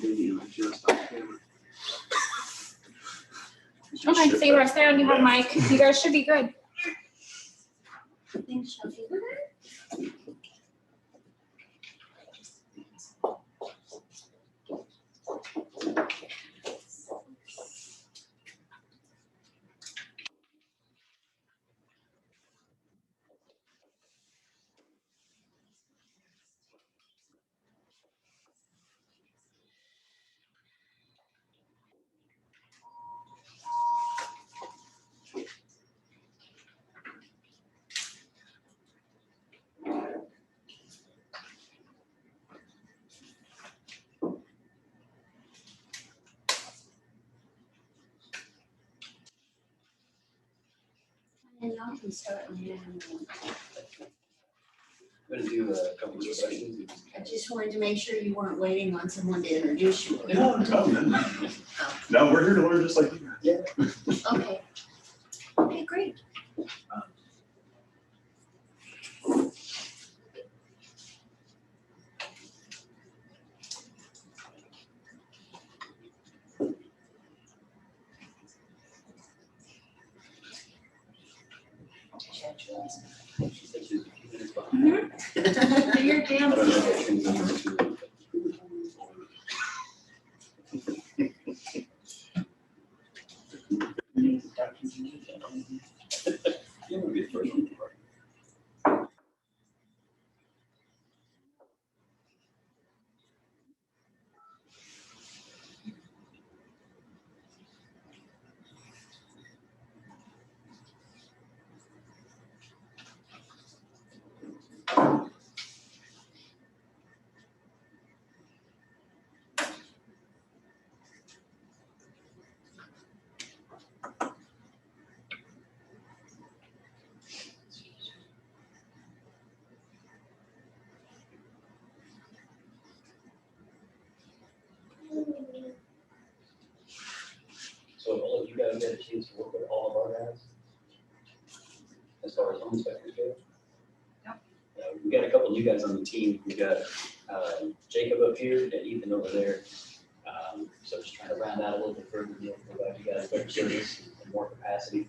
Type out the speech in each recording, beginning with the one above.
video just on camera. Okay, so you want to stay on, you have a mic. You guys should be good. Thanks, Shelby. And y'all can start now. I'm gonna do a couple of questions. I just wanted to make sure you weren't waiting on someone to introduce you. No, no, we're here to learn just like you. Yeah. Okay. Okay, great. She said she was a few minutes behind. Do your I damn. don't know if she was too- You wanna be the first one to party. So have all of you guys had a chance to work with all of our guys? As far as home inspectors go? Yep. We got a couple new guys on the team. We got Jacob up here and Ethan over there. So just trying to round out a little bit further, provide you guys better service and more capacity.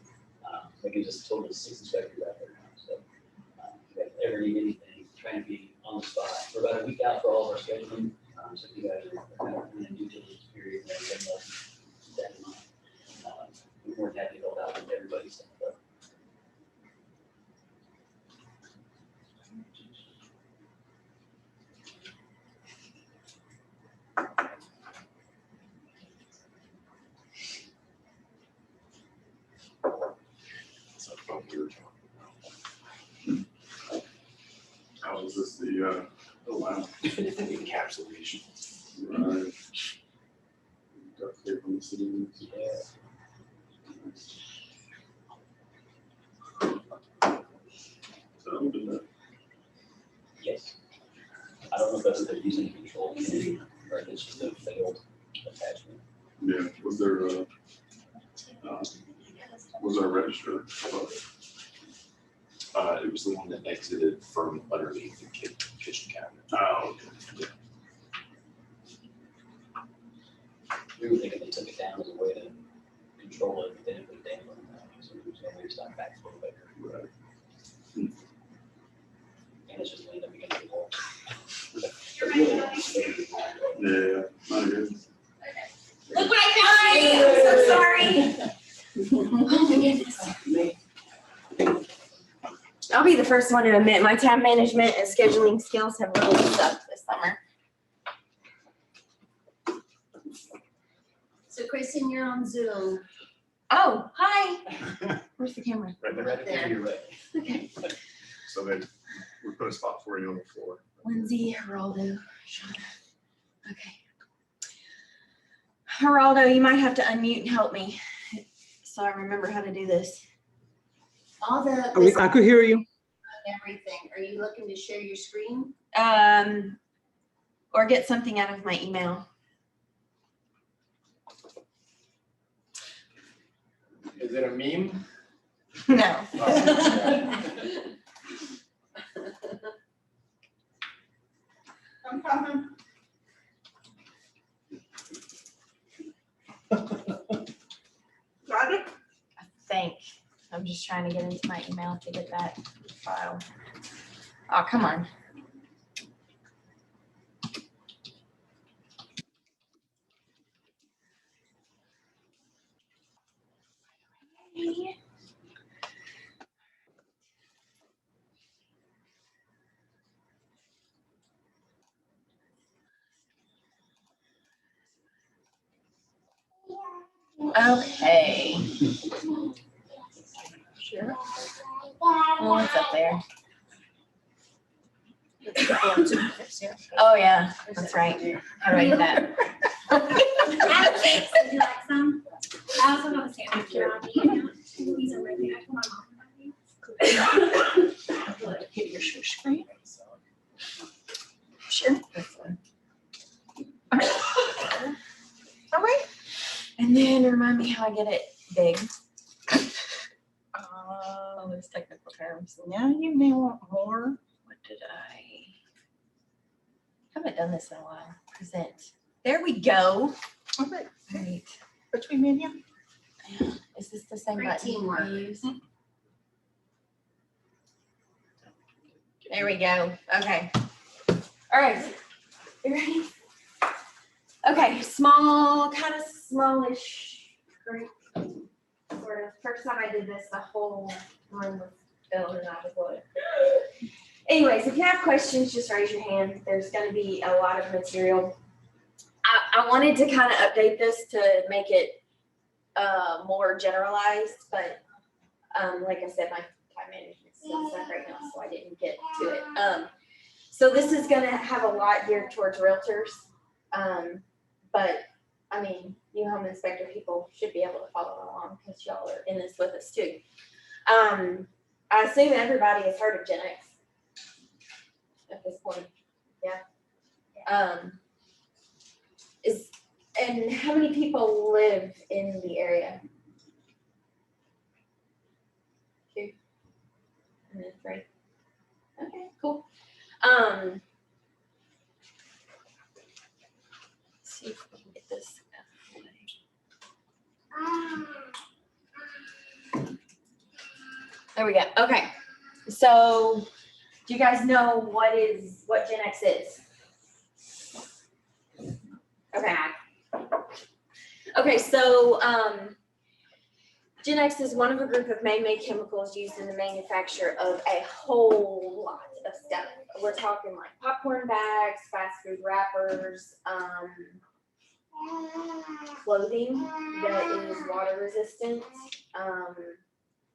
That gives us a total of 6 inspectors out there now. So if you guys ever need anything, trying to be on the spot. We're about a week out for all of our scheduling. So if you guys are kind of in a due diligence period and everything else, keep that in mind. We're more than happy to help out with everybody's stuff. That's what we were talking about. How is this the, oh wow. Encapsulation. Right. Duct tape on the ceiling. Yeah. So I'm doing that. Yes. I don't know if that's what they're using to control the or if it's just a failed attachment. Yeah, was there register? It was the one that exited from underneath the kitchen cabinet. Oh, okay. We were thinking they took it down as a way to control it, but they didn't put a dam on that. So there's no way to stop backflow better. Right. And it's just laying up against the wall. But really, Yeah, not good. Look what I found! I'm so sorry. Oh, my goodness. I'll be the first one to admit my time management and scheduling skills have really sucked this summer. So Kristen, you're on Zoom. Oh, hi. Where's the camera? Right there. right there, you're right. Okay. So then we put a spot for you on the floor. Lindsay, Geraldo, Shauna. Okay. Geraldo, you might have to unmute and help me so I remember how to do this. All the, I could hear you. everything. Are you looking to share your screen? Or get something out of my email. Is it a meme? No. I'm coming. just trying to get into my email to get that file. Oh, come on. Okay. Sure. Well, what's up there? Oh, yeah, that's right. How do I do that? Would you like some? I also have a sandwich here on me. These are right there. I put my mom. Hit your screen. Sure. All right. And then remind me how I get it big. All those technical terms. Now you may want more. What did I? Haven't done this in a while. Present. There we go. Okay, Right. between me and you. Is this the same Great button teamwork. I use? There we go. Okay. All right. You ready? Okay, small, kind of smallish group. Sort of. First time I did this, the whole room was filled and I was like, anyways, if you have questions, just raise your hand. There's going to be a lot of material. I wanted to kind of update this to make it more generalized, but like I said, my time management still stuck right now, so I didn't get to it. So this is going to have a lot geared towards realtors, but I mean, you home inspector people should be able to follow along because y'all are in this with us too. I assume everybody has heard of GenX at this point. Yeah. And how many people live in the area? 2 and then 3. Okay, cool. Let's see if we can get this out of the way. There we go. Okay. So do you guys know what GenX is? Okay. Okay, so GenX is one of a group of man-made chemicals used in the manufacture of a whole lot of stuff. We're talking like popcorn bags, fast food wrappers, clothing that is water resistant,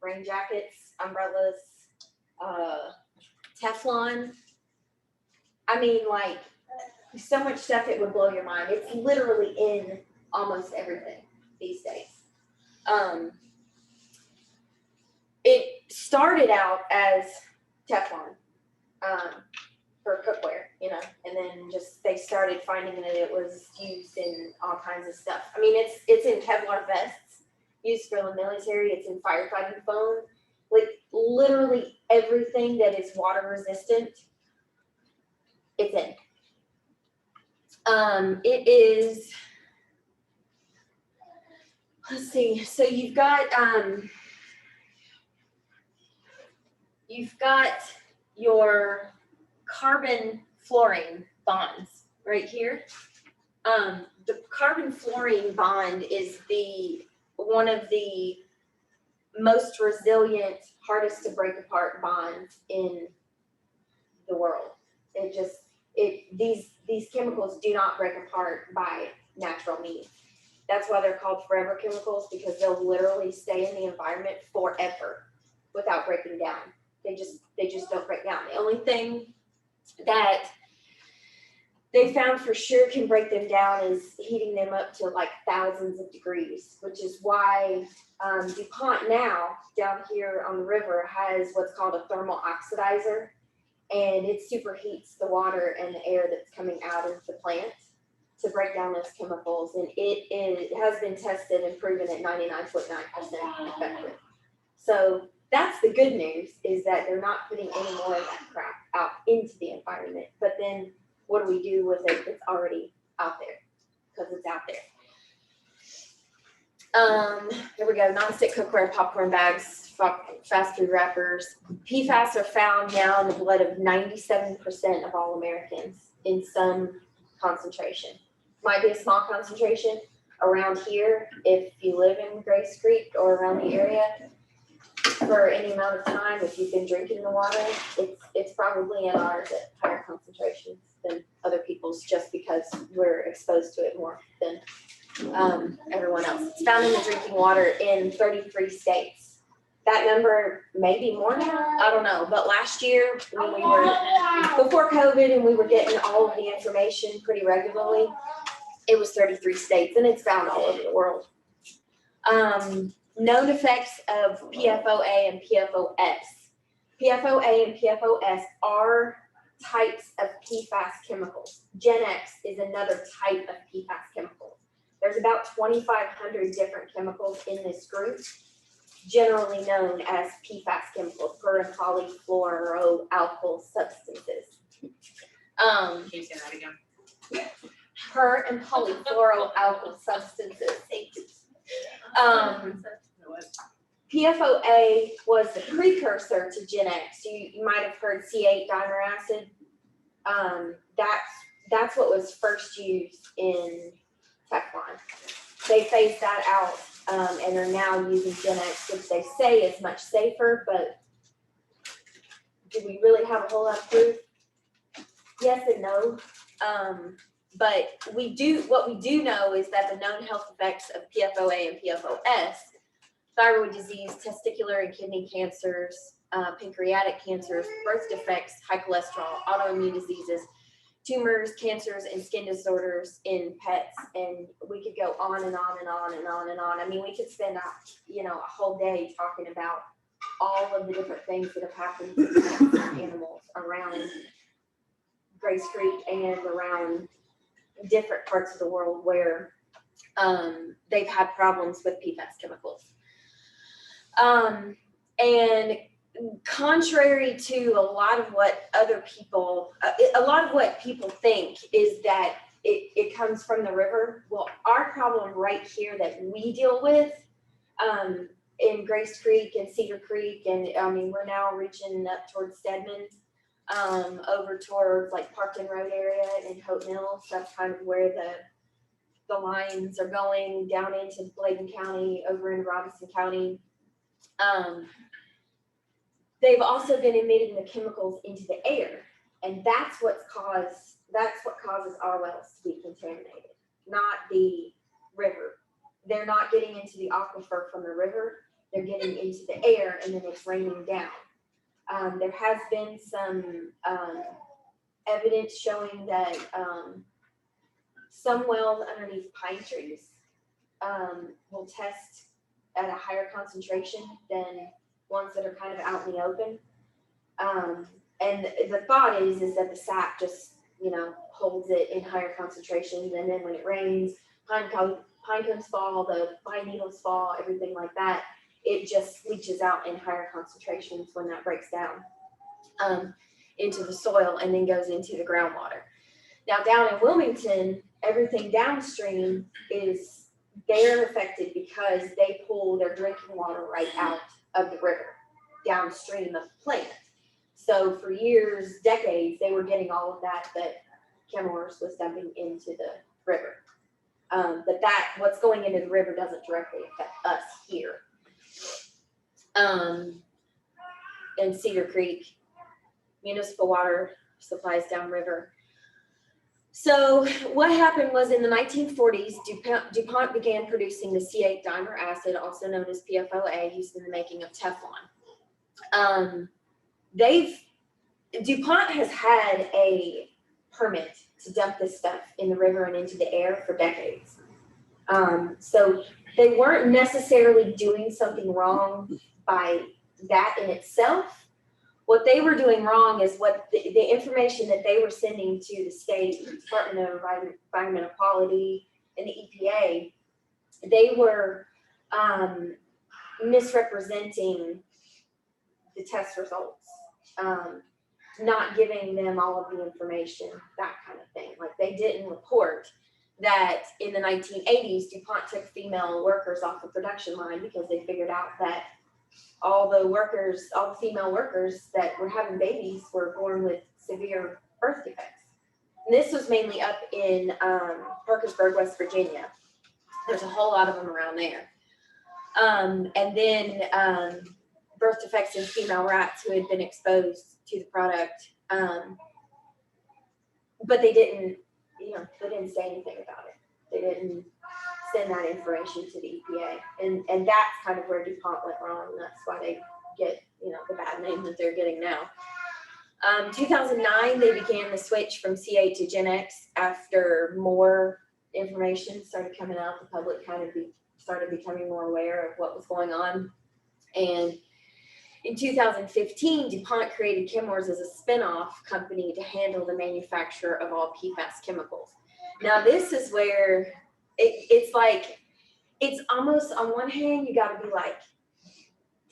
rain jackets, umbrellas, Teflon. I mean, like, so much stuff it would blow your mind. It's literally in almost everything these days. It started out as Teflon for cookware, you know, and then just they started finding that it was used in all kinds of stuff. I mean, it's in Kevlar vests used for the military. It's in firefighting foam. Like literally everything that is water resistant, it's in. It is, let's see, so you've got your carbon fluorine bonds right here. The carbon fluorine bond is one of the most resilient, hardest to break apart bonds in the world. These chemicals do not break apart by natural means. That's why they're called forever chemicals, because they'll literally stay in the environment forever without breaking down. They just don't break down. The only thing that they found for sure can break them down is heating them up to like thousands of degrees, which is why DuPont now down here on the river has what's called a thermal oxidizer, and it superheats the water and the air that's coming out of the plant to break down those chemicals, and it has been tested and proven at 99.9% effective. So that's the good news, is that they're not putting any more of that crap out into the environment. But then what do we do with it that's already out there? Because it's out there. Here we go, nonstick cookware, popcorn bags, fast food wrappers. PFAS are found now in the blood of 97% of all Americans in some concentration. Might be a small concentration around here if you live in Grace Creek or around the area for any amount of time. If you've been drinking the water, it's probably in ours at higher concentrations than other people's, just because we're exposed to it more than everyone else. It's found in the drinking water in 33 states. That number may be more now, I don't know, but last year when we were before COVID and we were getting all of the information pretty regularly, it was 33 states, and it's found all over the world. Known effects of PFOA and PFOS. PFOA and PFOS are types of PFAS chemicals. GenX is another type of PFAS chemicals. There's about 2,500 different chemicals in this group, generally known as PFAS chemicals, per and polyfluoroalkyl substances. Can you say that again? Per and polyfluoroalkyl substances. PFOA was the precursor to GenX. You might have heard C8 dimer acid. That's what was first used in Teflon. They phased that out and are now using GenX, which they say is much safer, but do we really have a whole lot of proof? Yes and no. But what we do know is that the known health effects of PFOA and PFOS, thyroid disease, testicular and kidney cancers, pancreatic cancers, birth defects, high cholesterol, autoimmune diseases, tumors, cancers, and skin disorders in pets, and we could go on and on and on and on and on. I mean, we could spend a whole day talking about all of the different things that have happened to pets and animals around Grace Creek and around different parts of the world where they've had problems with PFAS chemicals. And contrary to a lot of what people think is that it comes from the river. Well, our problem right here that we deal with in Grace Creek and Cedar Creek, and I mean, we're now reaching up towards Stedman, over towards like Parkton Road area and Hope Mills. That's kind of where the lines are going down into Bladen County, over in Robinson County. They've also been emitting the chemicals into the air, and that's what causes our wells to be contaminated, not the river. They're not getting into the aquifer from the river, they're getting into the air, and then it's raining down. There has been some evidence showing that some wells underneath pine trees will test at a higher concentration than ones that are kind of out in the open. And the thought is that the sap just, holds it in higher concentrations, and then when it rains, pine cones fall, the pine needles fall, everything like that. It just leaches out in higher concentrations when that breaks down into the soil and then goes into the groundwater. Now down in Wilmington, everything downstream they're affected because they pull their drinking water right out of the river downstream of the plant. So for years, decades, they were getting all of that Chemours was dumping into the river. But what's going into the river doesn't directly affect us here. In Cedar Creek, municipal water supplies downriver. So what happened was in the 1940s, DuPont began producing the C8 dimer acid, also known as PFOA, used in the making of Teflon. DuPont has had a permit to dump this stuff in the river and into the air for decades. So they weren't necessarily doing something wrong by that in itself. What they were doing wrong is what the information that they were sending to the state Department of Environmental Quality and the EPA, they were misrepresenting the test results, not giving them all of the information, that kind of thing. Like they didn't report that in the 1980s, DuPont took female workers off the production line because they figured out that all the workers, all the female workers that were having babies were born with severe birth defects. And this was mainly up in Parkersburg, West Virginia. There's a whole lot of them around there. And then birth defects in female rats who had been exposed to the product. But they didn't, they didn't say anything about it. They didn't send that information to the EPA. And that's kind of where DuPont went wrong. That's why they get, the bad name that they're getting now. 2009, they began the switch from C8 to GenX after more information started coming out. The public kind of started becoming more aware of what was going on. And in 2015, DuPont created Chemours as a spin-off company to handle the manufacture of all PFAS chemicals. Now, this is where it's like, it's almost on one hand, you got to be like,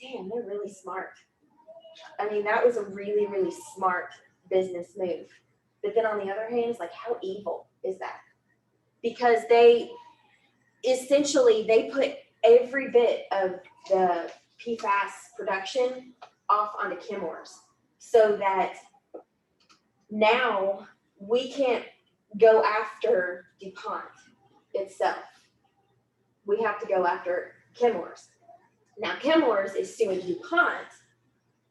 damn, they're really smart. I mean, that was a really, really smart business move. But then on the other hand, it's like, how evil is that? Because they put every bit of the PFAS production off onto Chemours, so that now we can't go after DuPont itself. We have to go after Chemours. Now Chemours is suing DuPont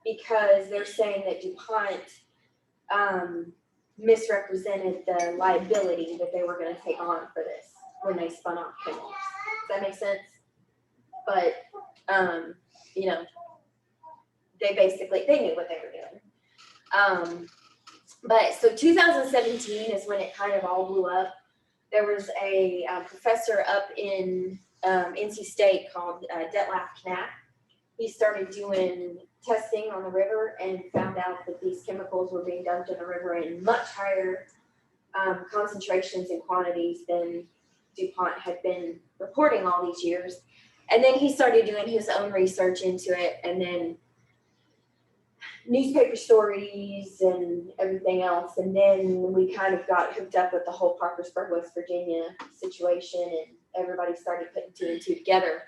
because they're saying that DuPont misrepresented the liability that they were going to take on for this when they spun off Chemours. Does that make sense? But they knew what they were doing. But so 2017 is when it kind of all blew up. There was a professor up in NC State called Detlef Knapp. He started doing testing on the river and found out that these chemicals were being dumped in the river in much higher concentrations and quantities than DuPont had been reporting all these years. And then he started doing his own research into it, and then newspaper stories and everything else. And then we kind of got hooked up with the whole Parkersburg, West Virginia situation, and everybody started putting two and two together.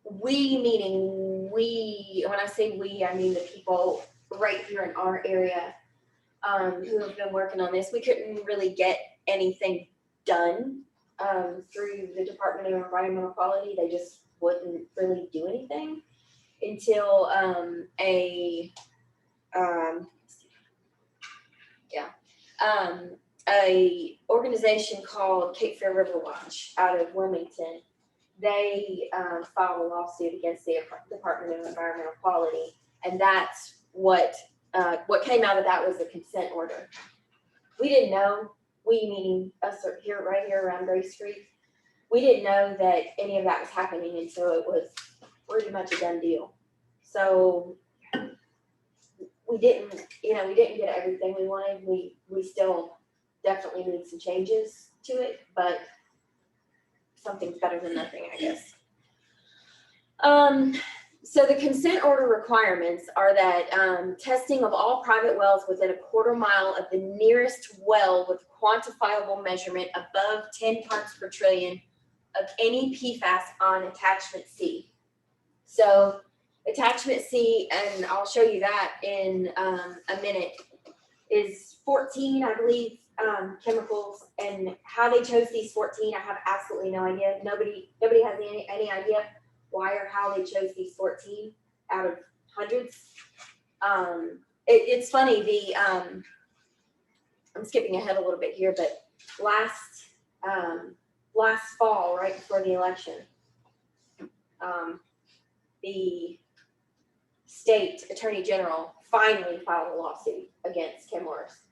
We, meaning we, when I say we, I mean the people right here in our area who have been working on this. We couldn't really get anything done through the Department of Environmental Quality. They just wouldn't really do anything until a organization called Cape Fear River Watch out of Wilmington. They filed a lawsuit against the Department of Environmental Quality, and that's what came out of that was a consent order. We didn't know, we meaning us here, right here around Grace Street, we didn't know that any of that was happening until it was pretty much a done deal. So we didn't get everything we wanted. We still definitely need some changes to it, but something's better than nothing, I guess. So the consent order requirements are that testing of all private wells within a quarter mile of the nearest well with quantifiable measurement above 10 parts per trillion of any PFAS on attachment C. So attachment C, and I'll show you that in a minute, is 14, I believe, chemicals, and how they chose these 14, I have absolutely no idea. Nobody has any idea why or how they chose these 14 out of hundreds. It's funny, I'm skipping ahead a little bit here, but last fall, right before the election, the state attorney general finally filed a lawsuit against Chemours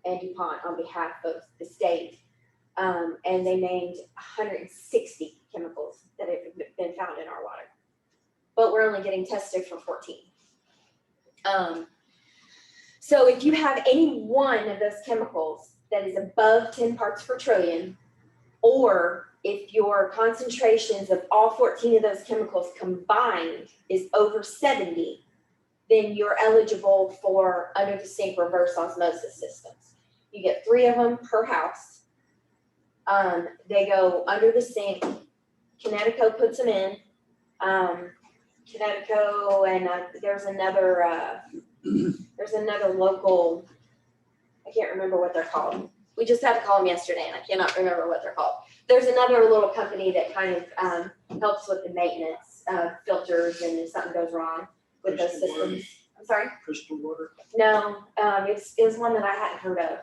and DuPont on behalf of the state. And they named 160 chemicals that have been found in our water. But we're only getting tested for 14. So if you have any one of those chemicals that is above 10 parts per trillion, or if your concentrations of all 14 of those chemicals combined is over 70, then you're eligible for under the sink reverse osmosis systems. You get 3 of them per house. They go under the sink. Connecticut puts them in. Connecticut, and there's another local, I can't remember what they're called. We just had to call them yesterday and I cannot remember what they're called. There's another little company that kind of helps with the maintenance of filters and if something goes wrong with those Crystal water. systems. I'm sorry? Crystal water. No, it's one that I hadn't heard of.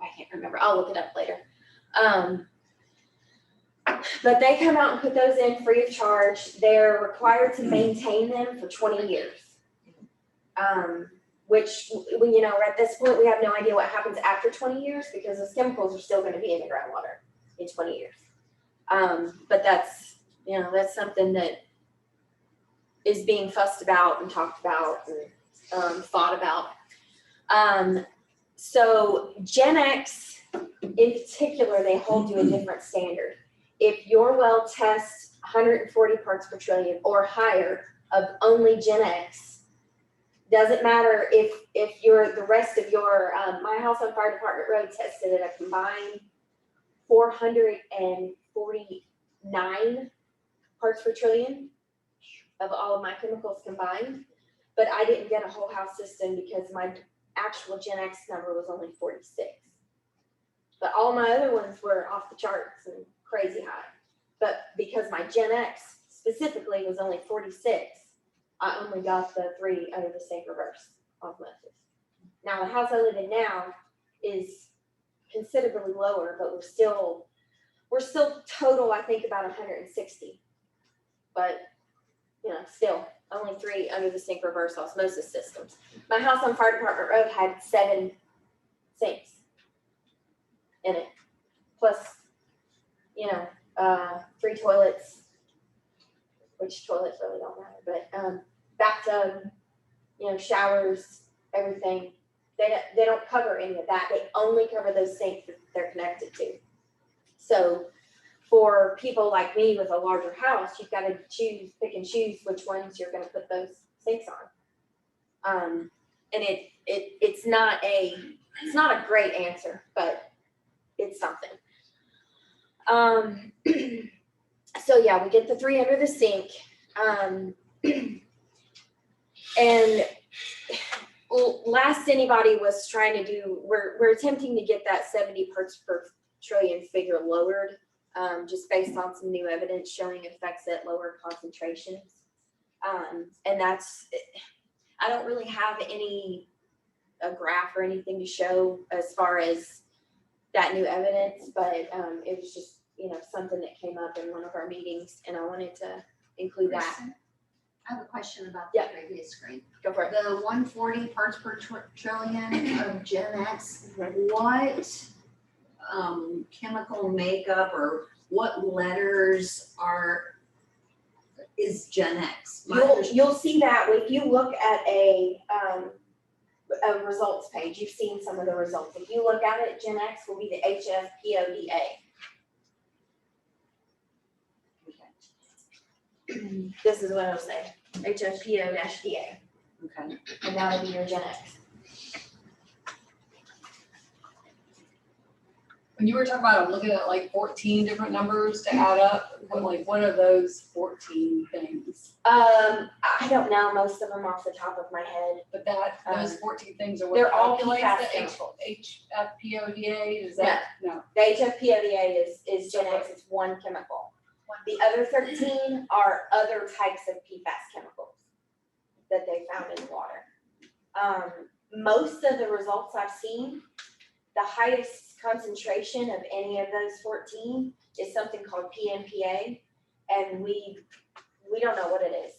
I can't remember. I'll look it up later. But they come out and put those in free of charge. They're required to maintain them for 20 years. Which, you know, at this point, we have no idea what happens after 20 years because those chemicals are still going to be in the groundwater in 20 years. But that's, you know, that's something that is being fussed about and talked about and thought about. So GenX, in particular, they hold to a different standard. If your well tests 140 parts per trillion or higher of only GenX, doesn't matter if the rest of your, my house on Fire Department Road tested at a combined 449 parts per trillion of all of my chemicals combined, but I didn't get a whole house system because my actual GenX number was only 46. But all my other ones were off the charts and crazy high. But because my GenX specifically was only 46, I only got the 3 under the sink reverse osmosis. Now the house I live in now is considerably lower, but we're still total, I think, about 160. But you know, still only 3 under the sink reverse osmosis systems. My house on Fire Department Road had 7 sinks in it, plus, you know, 3 toilets, which toilets really don't matter, but bathtub, you know, showers, everything. They don't cover any of that. They only cover those sinks that they're connected to. So for people like me with a larger house, you've got to pick and choose which ones you're going to put those sinks on. And it's not a great answer, but it's something. So yeah, we get the 3 under the sink. And last anybody was trying to do, we're attempting to get that 70 parts per trillion figure lowered, just based on some new evidence showing effects at lower concentrations. And that's, I don't really have a graph or anything to show as far as that new evidence, but it was just, you know, something that came up in one of our meetings and I wanted to include that. Kristen, I have a question about the previous screen. Go for it. The 140 parts per trillion of GenX, what chemical makeup or what letters is GenX? You'll see that if you look at a results page. You've seen some of the results. If you look at it, GenX will be the HFPODA. This is what I'll say, HFPO-DA, Okay. and that'll be your GenX. When you were talking about looking at like 14 different numbers to add up, what are those 14 things? I don't know most of them off the top of my head. But those 14 things are what they're all calculates PFAS the chemicals. HFPODA? Is that no? The HFPODA is GenX, it's one chemical. The other 13 are other types of PFAS chemicals that they found in the water. Most of the results I've seen, the highest concentration of any of those 14 is something called PMPA, and we don't know what it is.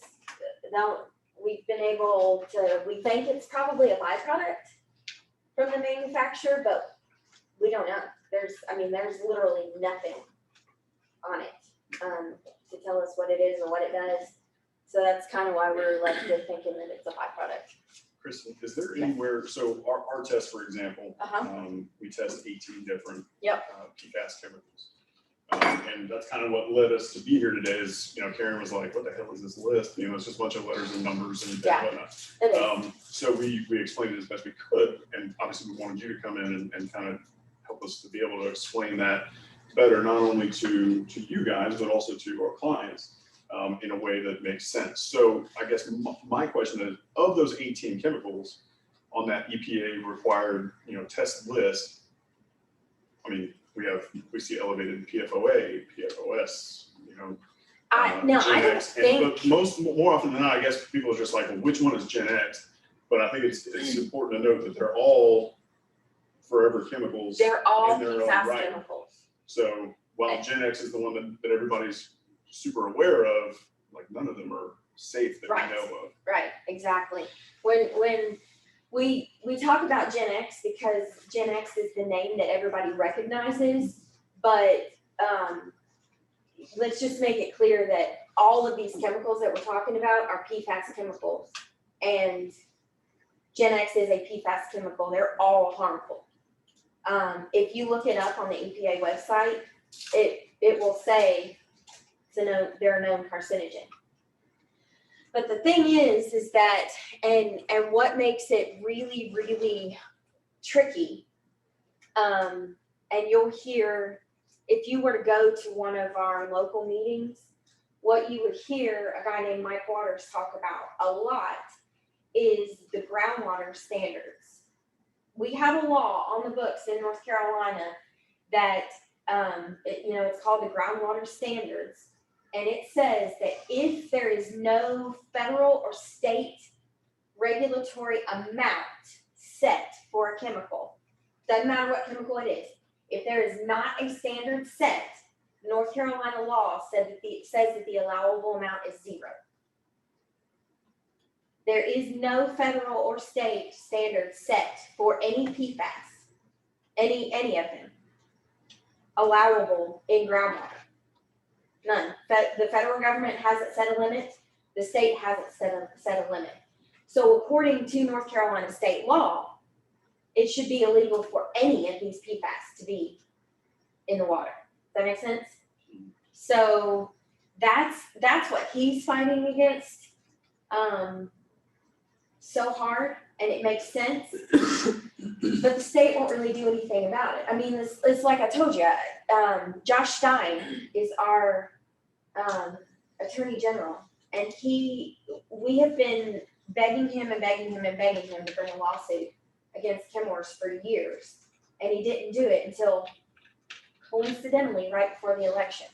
Now, we've been able to, we think it's probably a byproduct from the manufacturer, but we don't know. There's literally nothing on it to tell us what it is or what it does. So that's kind of why we're left to thinking that it's a byproduct. Kristen, is there anywhere, so our test, for example, we test 18 different PFAS chemicals. And that's kind of what led us to be here today is, you know, Karen was like, what the hell is this list? You know, it's just a bunch of letters and numbers and whatnot. It is. So we explained it as best we could. And obviously we wanted you to come in and kind of help us to be able to explain that better, not only to you guys, but also to our clients in a way that makes sense. So I guess my question is, of those 18 chemicals on that EPA required, test list, I mean, we see elevated PFOA, PFOS, I don't GenX, think. but more often than not, I guess people are just like, well, which one is GenX? But I think it's important to note that they're all forever chemicals. They're all in their own PFAS right. chemicals. So while GenX is the one that everybody's super aware of, like none of them are safe that Right. we know of. Right, exactly. When we talk about GenX because GenX is the name that everybody recognizes, but let's just make it clear that all of these chemicals that we're talking about are PFAS chemicals, and GenX is a PFAS chemical. They're all harmful. If you look it up on the EPA website, it will say they're a known carcinogen. But the thing is that, and what makes it really, really tricky, and you'll hear, if you were to go to one of our local meetings, what you would hear a guy named Mike Waters talk about a lot is the groundwater standards. We have a law on the books in North Carolina that, it's called the groundwater standards. And it says that if there is no federal or state regulatory amount set for a chemical, doesn't matter what chemical it is, if there is not a standard set, North Carolina law says that the allowable amount is 0. There is no federal or state standard set for any PFAS, any of them, allowable in groundwater. None. The federal government hasn't set a limit. The state hasn't set a limit. So according to North Carolina state law, it should be illegal for any of these PFAS to be in the water. Does that make sense? So that's what he's fighting against so hard, and it makes sense. But the state won't really do anything about it. I mean, it's like I told you, Josh Stein is our attorney general, and we have been begging him to bring a lawsuit against Chemours for years, and he didn't do it until coincidentally right before the election.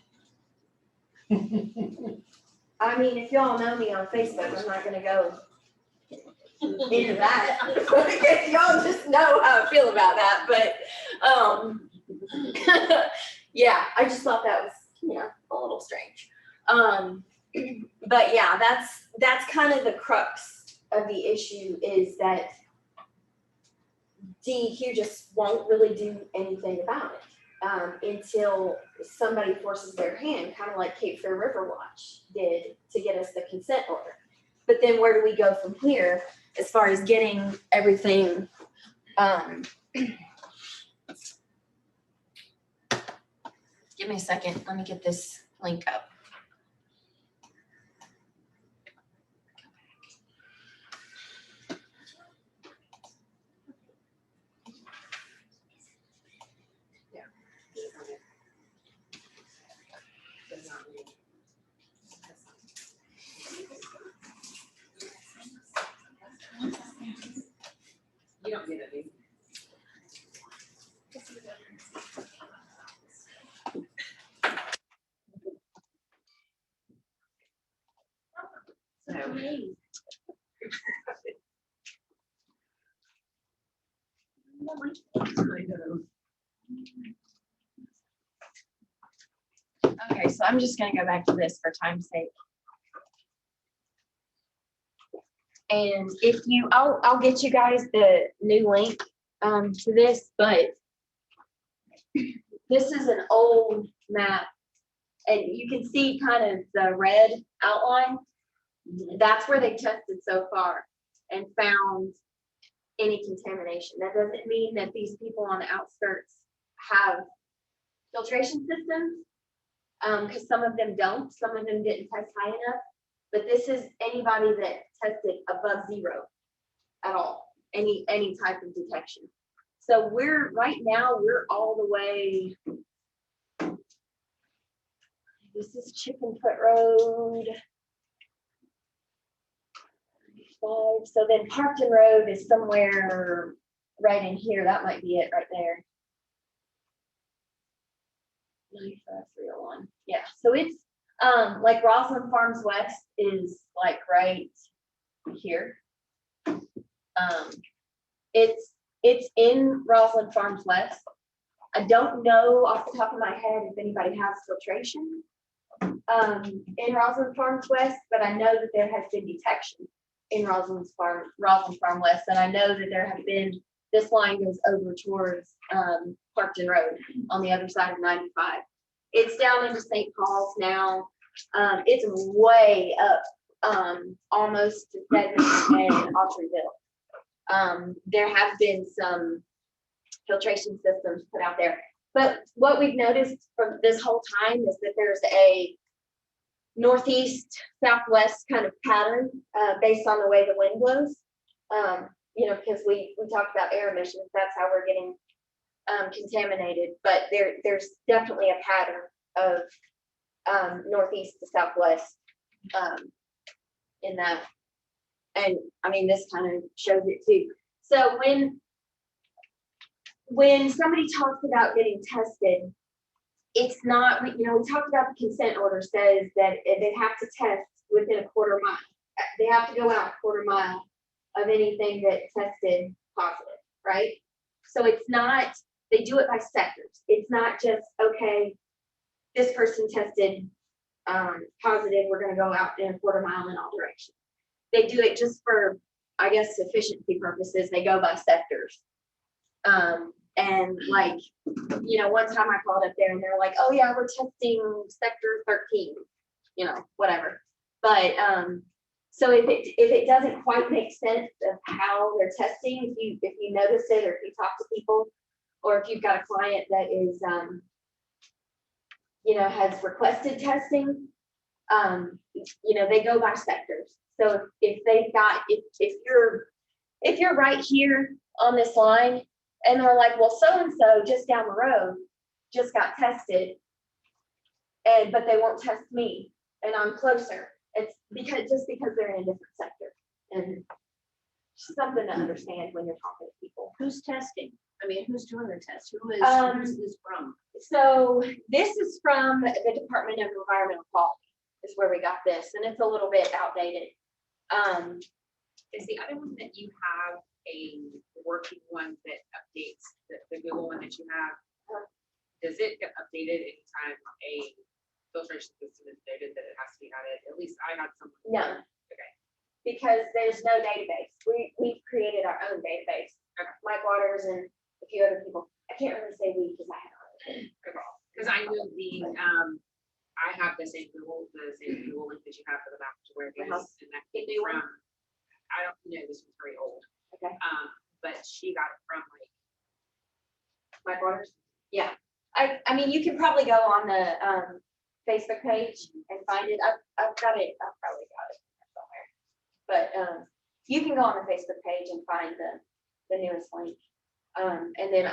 I mean, if y'all know me on Facebook, I'm not gonna go into that. If y'all just know how I feel about that, but yeah, I just thought that was a little strange. But yeah, that's kind of the crux of the issue, is that DEQ just won't really do anything about it until somebody forces their hand, kind of like Cape Fear River Watch did to get us the consent order. But then where do we go from here as far as getting everything? Give me a second. Let me get this link up. You don't get it. Okay, so I'm just gonna go back to this for time's sake. And if you, I'll get you guys the new link to this, but this is an old map, and you can see kind of the red outline. That's where they tested so far and found any contamination. That doesn't mean that these people on the outskirts have filtration systems, because some of them don't, some of them didn't test high enough. But this is anybody that tested above 0 at all, any type of detection. So we're all the way, This is Chicken Foot Road. 5. So then Parkton Road is somewhere right in here. That might be it right there. 95301. Yeah, so it's like Roslyn Farms West is like right here. It's in Roslyn Farms West. I don't know off the top of my head if anybody has filtration in Roslyn Farms West, but I know that there has been detection in Roslyn Farm West, and I know that there have been, this line goes over towards Parkton Road on the other side of 95. It's down into St. Paul's now. It's way up almost to Sedgwick and Autryville. There have been some filtration systems put out there, but what we've noticed from this whole time is that there's a northeast southwest kind of pattern based on the way the wind blows. You know, because we talked about air emissions, that's how we're getting contaminated, but there's definitely a pattern of northeast to southwest in that. And I mean, this kind of shows it too. So when somebody talks about getting tested, it's not, you know, we talked about the consent order says that they have to test within a quarter mile. They have to go out a quarter mile of anything that tested positive, right? So it's not, they do it by sectors. It's not just, okay, this person tested positive, we're gonna go out in a quarter mile in all directions. They do it just for, I guess, efficiency purposes. They go by sectors. And like, you know, one time I called up there and they're like, oh yeah, we're testing sector 13, you know, whatever. But so if it doesn't quite make sense of how they're testing, if you notice it, or if you talk to people, or if you've got a client that is you know, has requested testing, you know, they go by sectors. So if they've got, if you're right here on this line and they're like, well, so-and-so just down the road just got tested, but they won't test me and I'm closer. It's because they're in a different sector, and something to understand when you're talking to people. Who's testing? I mean, who's doing the test? Who's this from? So this is from the Department of Environmental Quality is where we got this, and it's a little bit outdated. Is the other one that you have a working one that updates the Google one that you have? Does it get updated anytime a filtration system is noted that it has to be added? At least I had someone. No. Okay. Because there's no database. We've created our own database. Okay. Mike Waters and a few other people. I can't really say we because I haven't. Because I know I have the same Google link that you have for the map to where it goes, and that came from. I don't know, this was very old. Okay. But she got it from like Mike Waters. Yeah. I mean, you can probably go on the Facebook page and find it. I've got it. I've probably got it somewhere. But you can go on the Facebook page and find the newest link. And then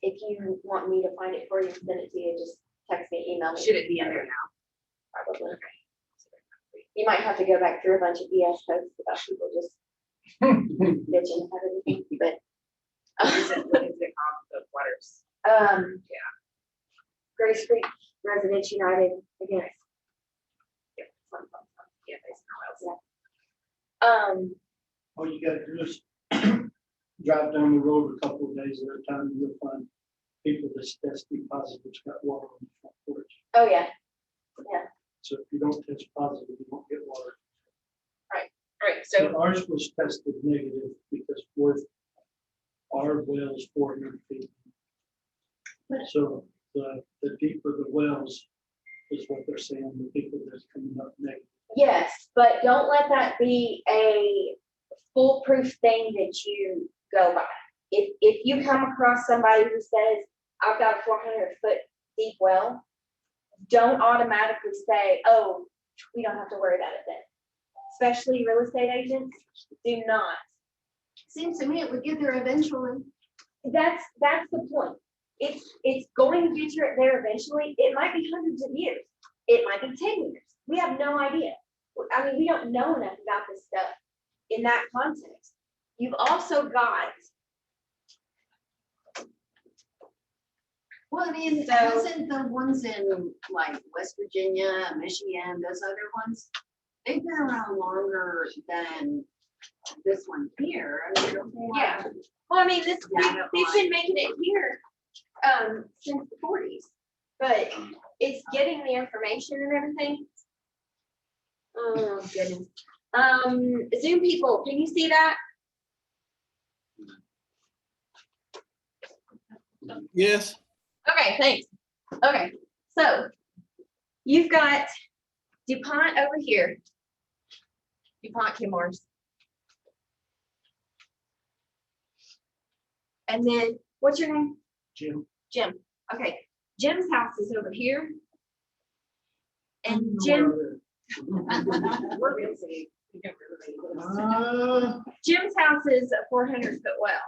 if you want me to find it for you, send it to you, just text me, email me. Should it be in there now? Probably. Okay. You might have to go back through a bunch of BS posts about people just bitching about everything, but. What is it called? The Waters. Yeah. Grace Creek Residents United against. Yeah, there's no else. All you gotta do is drive down the road a couple of days at a time, and you'll find people that's testing positive, got water on the front porch. Oh, yeah. Yeah. So if you don't test positive, you won't get water. All right, so So ours was tested negative because our well's 400 feet. So the deeper the wells is what they're saying, the deeper that's coming up negative. Yes, but don't let that be a foolproof thing that you go by. If you come across somebody who says, I've got a 400-foot deep well, don't automatically say, oh, we don't have to worry about it then. Especially real estate agents, do not. Seems to me it would get there eventually. That's the point. It's going to get you there eventually. It might be hundreds of years. It might be 10 years. We have no idea. I mean, we don't know enough about this stuff in that context. You've also got, Well, I mean, So- hasn't the ones in like West Virginia, Michigan, those other ones, they've been around longer than this one here. I mean, don't they Yeah. have- well, I mean, they've Data been making it here since the 40s, but it's getting the information and everything. Oh, goodness. Zoom people, can you see that? Yes. Okay, thanks. Okay, so you've got DuPont over here. DuPont Chemours. And then, what's your name? Jim. Jim. Okay, Jim's house is over here. And Jim, We're real estate. We don't really- Jim's house is a 400-foot well.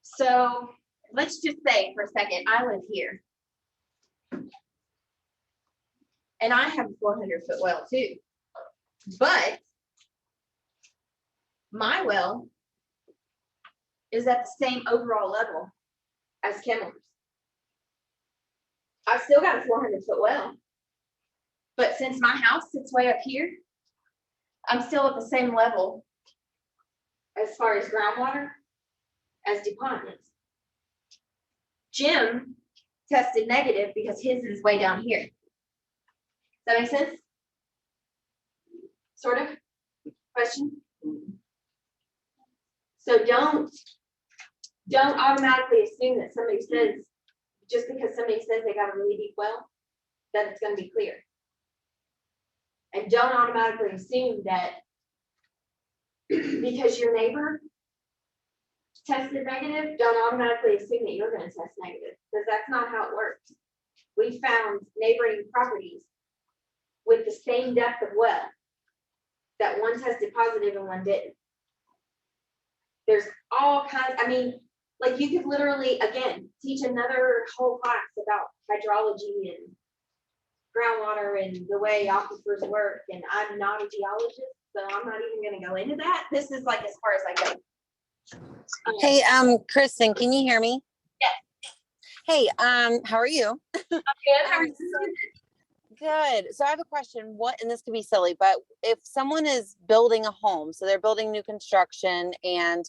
So let's just say for a second, I live here. And I have a 400-foot well too. But my well is at the same overall level as Chemours. I've still got a 400-foot well. But since my house sits way up here, I'm still at the same level as far as groundwater as DuPont is. Jim tested negative because his is way down here. Does that make sense? Sort of? Question? So don't automatically assume that somebody says, just because somebody says they got a really deep well, that it's gonna be clear. And don't automatically assume that because your neighbor tested negative, don't automatically assume that you're gonna test negative, because that's not how it works. We found neighboring properties with the same depth of well, that one tested positive and one didn't. There's all kinds, I mean, like you could literally, again, teach another whole class about hydrology and groundwater and the way aquifers work, and I'm not a geologist, so I'm not even gonna go into that. This is like as far as I go. Hey, Kristen, can you hear me? Yes. Hey, how are you? Good, how are you? Good. So I have a question. What, and this could be silly, but if someone is building a home, so they're building new construction and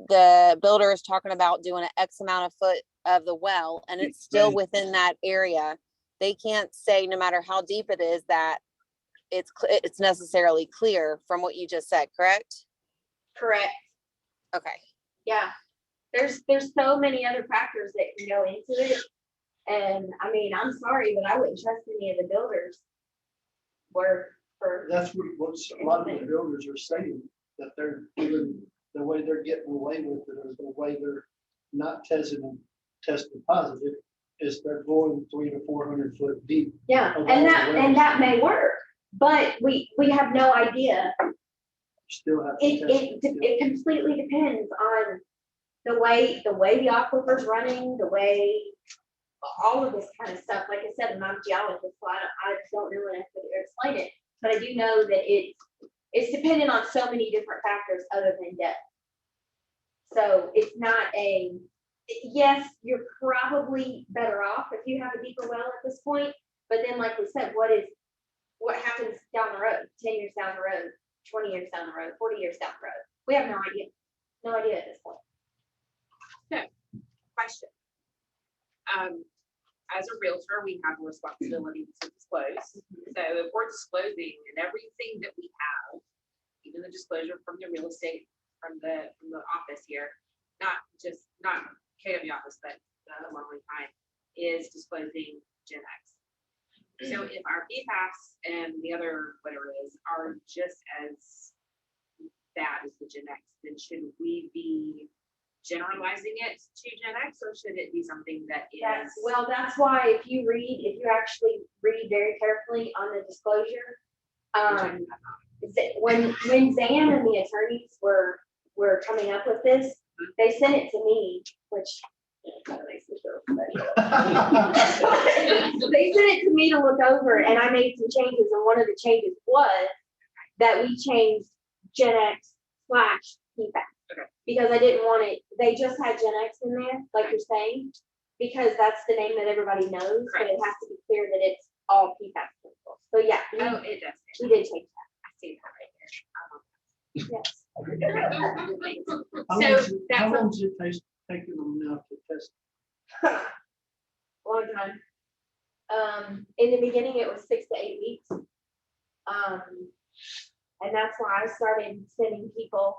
the builder is talking about doing an X amount of foot of the well, and it's still within that area, they can't say no matter how deep it is that it's necessarily clear from what you just said, correct? Correct. Okay. Yeah. There's so many other factors that can go into it. And I mean, I'm sorry, but I wouldn't trust any of the builders word for. That's what a lot of the builders are saying, that they're doing, the way they're getting away with it, or the way they're not testing positive, is they're going 300 to 400 foot deep. Yeah, of all and the that wells. may work, but we have no idea. Still have to It test it completely depends on the way the aquifer's running, the way all of this kind of stuff. Like I said, I'm not a geologist, so I don't know enough to explain it, but I do know that it's dependent on so many different factors other than depth. So it's not yes, you're probably better off if you have a deeper well at this point, but then like we said, what happens down the road, 10 years down the road, 20 years down the road, 40 years down the road? We have no idea. No idea at this point. Question. As a realtor, we have a responsibility to disclose. So if we're disclosing and everything that we have, even the disclosure from the real estate, from the office here, not KW office, but the Lonely Pine, is disclosing GenX. So if our PFAS and the other whatever it is are just as bad as the GenX, then should we be generalizing it to GenX, or should it be something that is? That's why if you actually read very carefully on the disclosure, when Zan and the attorneys were coming up with this, they sent it to me, which That makes me feel special. They sent it to me to look over and I made some changes and one of the changes was that we changed GenX Class PFAS. Okay. Because I didn't want it, they just had GenX in there, like you're saying, because that's the name that everybody knows, but it has to be clear that it's all PFAS chemicals. So yeah, Oh, it does. we did change I see that right there. that, yes. How So long does it- that's how what- long does it take them now to test? Long time. In the beginning, it was 6 to 8 weeks. And that's why I started sending people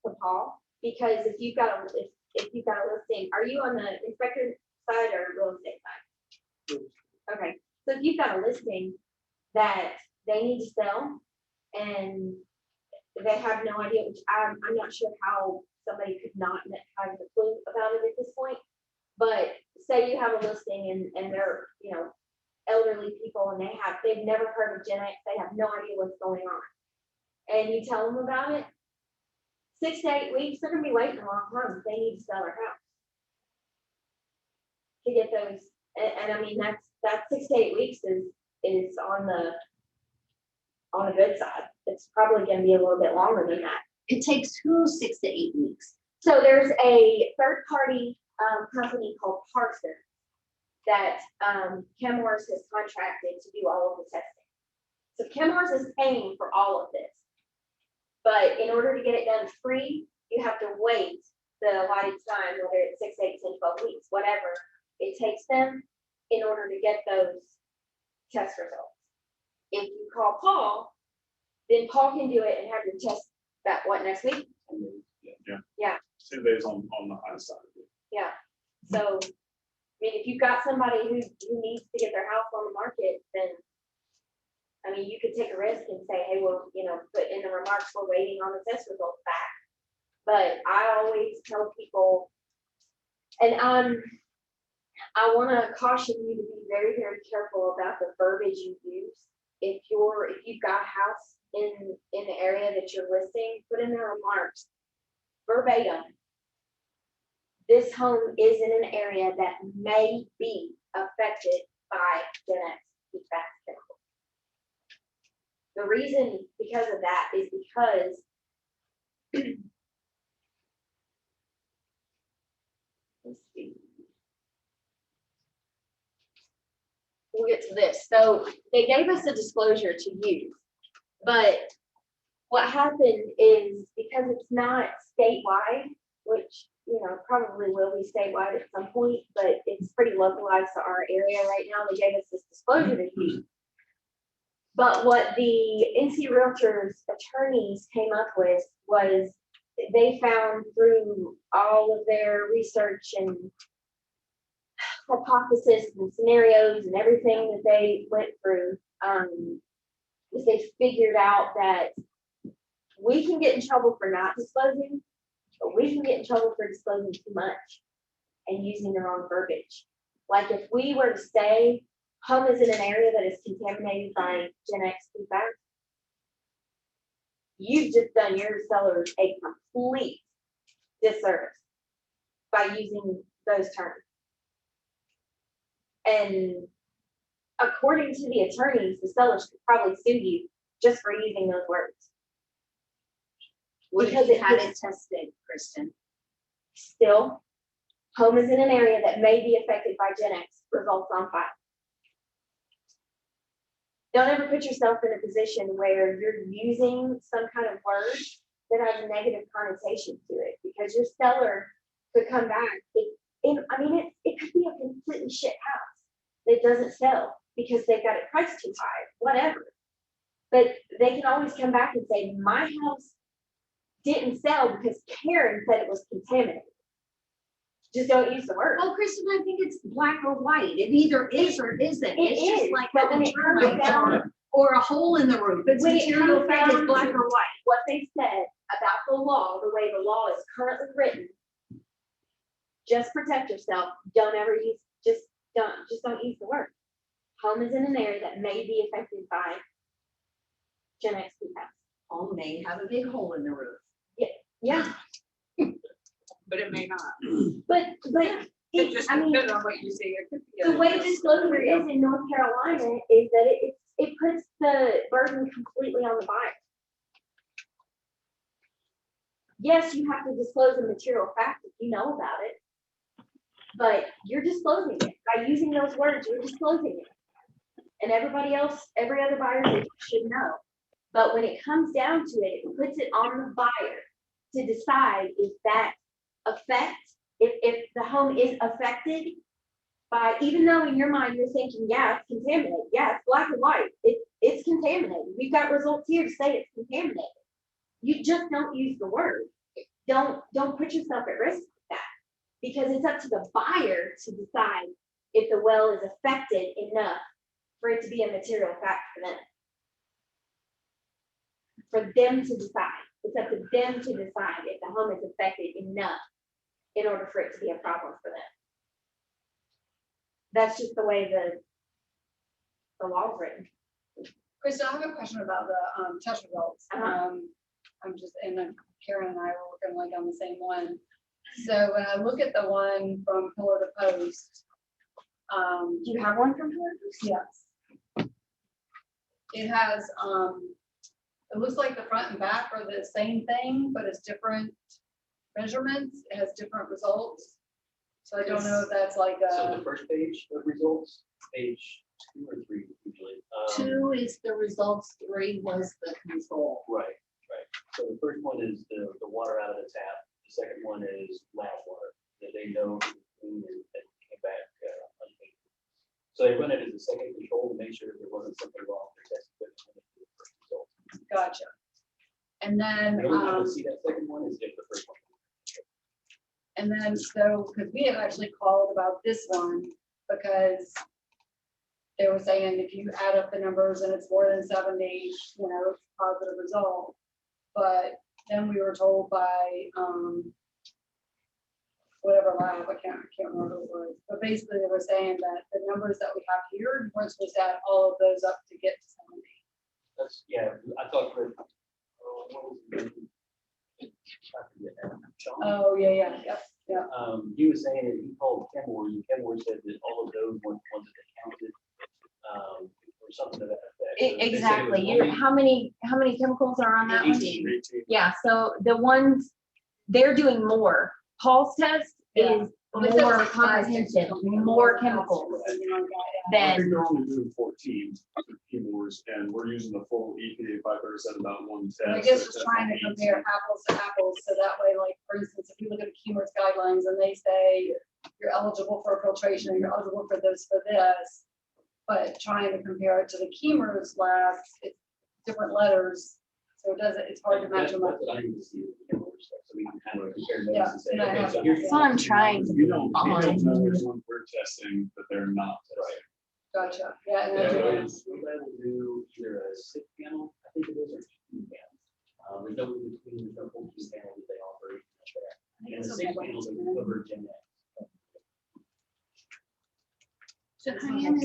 to Paul, because if you've got a listing, are you on the inspector side or real estate side? Okay, so if you've got a listing that they need to sell and they have no idea, which I'm not sure how somebody could not have a clue about it at this point. But say you have a listing and they're, elderly people and they've never heard of GenX, they have no idea what's going on. And you tell them about it, 6 to 8 weeks, they're gonna be waiting a long time if they need to sell their house. To get those, and I mean, that's 6 to 8 weeks is on the good side. It's probably gonna be a little bit longer than that. It takes who 6 to 8 weeks? So there's a third party company called Parsons that Chemours has contracted to do all of the testing. So Chemours is paying for all of this. But in order to get it done free, you have to wait the allotted time, whether it's 6, 8, 10, 12 weeks, whatever it takes them in order to get those test results. If you call Paul, then Paul can do it and have your test next week? Yeah. Yeah. 10 days on the high side. Yeah, so, I mean, if you've got somebody who needs to get their house on the market, then, I mean, you could take a risk and say, hey, well, put in the remarks, we're waiting on the test results back. But I always tell people, and I wanna caution you to be very, very careful about the verbiage you use. If you've got a house in the area that you're listing, put in the remarks, verbatim, this home is in an area that may be affected by GenX PFAS chemicals. The reason because of that is because let's see. We'll get to this. So they gave us a disclosure to use, but what happened is because it's not statewide, which probably will be statewide at some point, but it's pretty localized to our area right now. They gave us this disclosure to use. But what the NC Realtors attorneys came up with was they found through all of their research and hypothesis and scenarios and everything that they went through, is they figured out that we can get in trouble for not disclosing, but we can get in trouble for disclosing too much and using the wrong verbiage. Like if we were to say home is in an area that is contaminated by GenX PFAS, you've just done your sellers a complete disservice by using those terms. And according to the attorneys, the sellers could probably sue you just for using those words. What Because if you it had gets- it tested, Kristen? Still, home is in an area that may be affected by GenX, results on file. Don't ever put yourself in a position where you're using some kind of word that has a negative connotation to it, because your seller could come back. It could be a completely shit house that doesn't sell because they've got it priced too high, whatever. But they can always come back and say, my house didn't sell because Karen said it was contaminated. Just don't use the word. Well, Kristen, I think it's black or white. It either is or isn't. It It's just is, like but when having it comes termites down- on it or a hole in the roof. It's When it material comes fact, it's down black to or white. what they said about the law, the way the law is currently written, just protect yourself. Don't ever use, just don't use the word. Home is in an area that may be affected by GenX PFAS. Home may have a big hole in the roof. Yeah, But it may not. but It just I mean, depends on what you say. It could be. the way disclosure is in North Carolina is that it puts the burden completely on the buyer. Yes, you have to disclose a material fact if you know about it, but you're disclosing it. By using those words, you're disclosing it. And everybody else, every other buyer should know. But when it comes down to it, it puts it on the buyer to decide if that affects, if the home is affected by, even though in your mind you're thinking, yeah, it's contaminated. Yeah, it's black and white. It's contaminated. We've got results here to say it's contaminated. You just don't use the word. Don't put yourself at risk with that, because it's up to the buyer to decide if the well is affected enough for it to be a material fact for them. For them to decide. It's up to them to decide if the home is affected enough in order for it to be a problem for them. That's just the way the law's written. Krista, I have a question about the test results. I'm just, and then Karen and I were working like on the same one. So when I look at the one from pillar to post, Do you have one from her? yes. It has, it looks like the front and back are the same thing, but it's different measurements. It has different results. So I don't know if that's like So a, the first page of results, page 2 or 3 usually. 2 is the results, 3 was the control. Right. So the first one is the water out of the tap. The second one is lab water that they know is clean and came back unclean. So they run it as a second control to make sure there wasn't something wrong with their test equipment when they did the first result. gotcha. And then, The only time to see that second one is if the first one. and then so, because we have actually called about this one because they were saying if you add up the numbers and it's more than 70, it's a positive result. But then we were told by whatever lab, I can't remember what it was. But basically they were saying that the numbers that we have here, you weren't supposed to add all of those up to get to 70. That's, yeah, I thought for, what was the name? I forget now. Sean? Oh, yeah. He was saying that he called Kenmore, and Kenmore said that all of those weren't ones that they counted, or something to that effect. So they said it was Exactly. only How many chemicals are on that one? 18. Yeah, so the ones, they're doing more. Paul's test Yeah. is more comprehensive, more chemicals I than, think they're only doing 14 keyboards, and we're using the full EPA 537.1 test. And I guess so just that's trying to 18. compare apples to apples, so that way, like, for instance, if you look at the Keywords guidelines and they say you're eligible for filtration, and you're eligible for this, but trying to compare it to the Keywords labs, it's different letters, so it's hard to match them up. That's what I need to see with the Kenmore stuff, so we can kind of compare Yeah, notes and say, and I okay, have so that. here's. so I'm trying to You don't know find. which ones we're testing, but they're not testing. Gotcha, yeah, and Yeah, then, we'll do either a 6 panel, I think it is, or 2 panel. There's no in between, there's no 14 panel that they offer. And the 6 panels that we cover GenX. So Diane,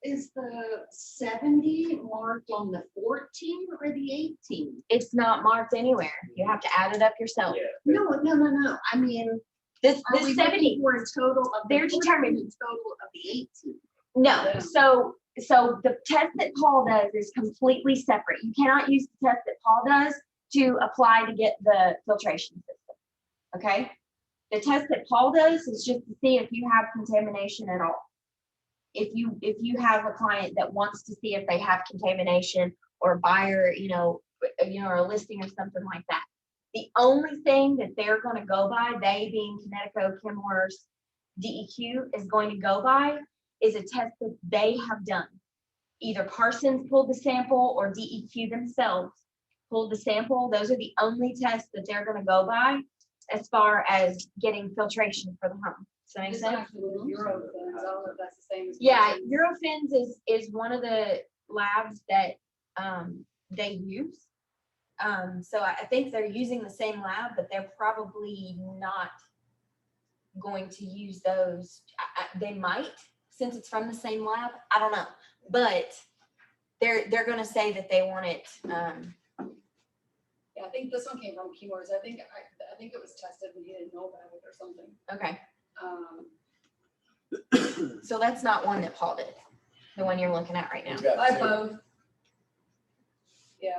is the 70 marked on the 14 or the 18? It's not marked anywhere. You have to add it up yourself. Yeah. No. I mean, This are we 70, looking for a total of the they're 14 determined. and total of the 18? no, so the test that Paul does is completely separate. You cannot use the test that Paul does to apply to get the filtration system, okay? The test that Paul does is just to see if you have contamination at all. If you have a client that wants to see if they have contamination, or a buyer, or a listing or something like that. The only thing that they're going to go by, they being Connecticut Kenmore's DEQ is going to go by, is a test that they have done. Either Parsons pulled the sample or DEQ themselves pulled the sample. Those are the only tests that they're going to go by as far as getting filtration for the home. Does that make this sense? actually was Eurofins, I don't know if that's the same as. Yeah, Parsons. Eurofins is one of the labs that they use. So I think they're using the same lab, but they're probably not going to use those. They might, since it's from the same lab. I don't know, but they're going to say that they want it. Yeah, I think this one came from Keywords. I think it was tested, but you didn't know about it or something. Okay. So that's not one that Paul did, the one you're looking at right now. We've got I two. both. Yeah,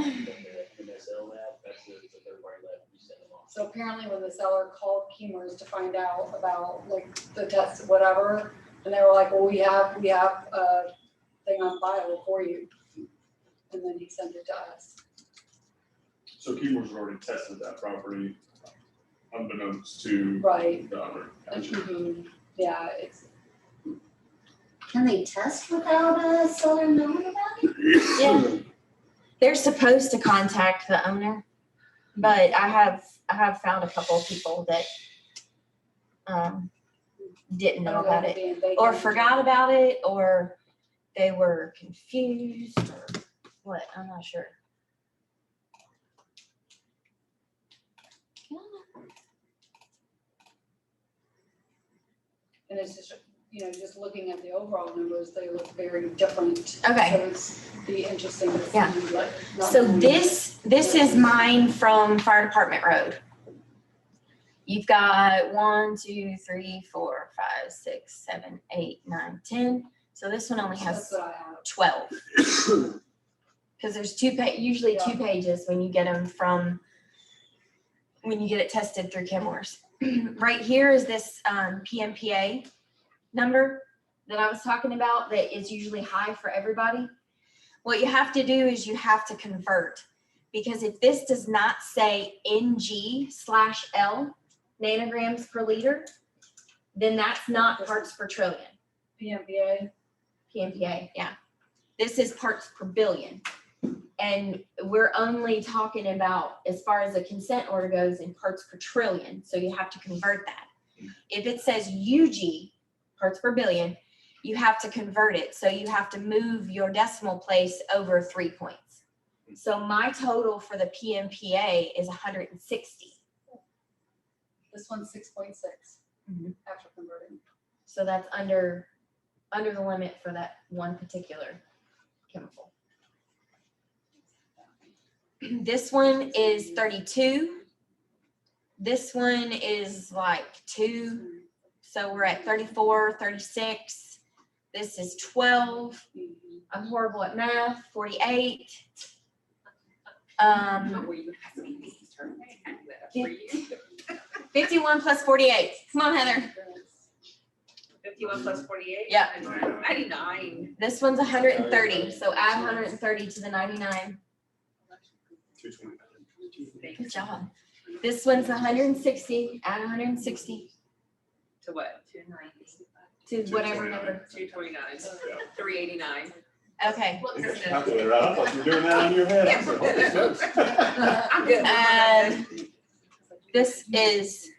MSL lab, that's the third party lab, we send them off. so apparently when the seller called Kemers to find out about like the test, whatever, and they were like, well, we have a thing on file for you. And then he sent it to us. So Keywords already tested that property unbeknownst to Right. the owner. Mhm. Yeah, it's, Can they test without a seller knowing about it? Yeah. They're supposed to contact the owner, but I have found a couple of people that didn't know about it or forgot about it or they were confused or what, I'm not sure. And it's just, just looking at the overall numbers, they look very different. Okay. So it's be interesting to see. Yeah. like, not So knowing- this is mine from Fire Department Road. You've got 1, 2, 3, 4, 5, 6, 7, 8, 9, 10. So this one only has That's what I have. 12. Because there's usually two pages when you get them when you get it tested through Chemours. Right here is this PMPA number that I was talking about that is usually high for everybody. What you have to do is you have to convert, because if this does not say NG/L nanograms per liter, then that's not parts per trillion. PMPA. PMPA, yeah. This is parts per billion. And we're only talking about, as far as the consent order goes, in parts per trillion. So you have to convert that. If it says UG, parts per billion, you have to convert it. So you have to move your decimal place over 3 points. So my total for the PMPA is 160. This one's 6.6 Mhm. after converting. So that's under the limit for that one particular chemical. This one is 32. This one is like 2. So we're at 34, 36. This is 12. I'm horrible at math. 48. Were you asking me to turn my hand up for you? 51 plus 48. Come on, Heather. 51 plus 48? Yeah. 99. This one's 130. So add 130 to the 99. 229. Good job. This one's 160. Add 160 To what? 290. to whatever number. 229. Yeah. 389. Okay. Look, You got this your calculator out. I thought you were doing that on your head. I said, holy smokes. I'm good. This is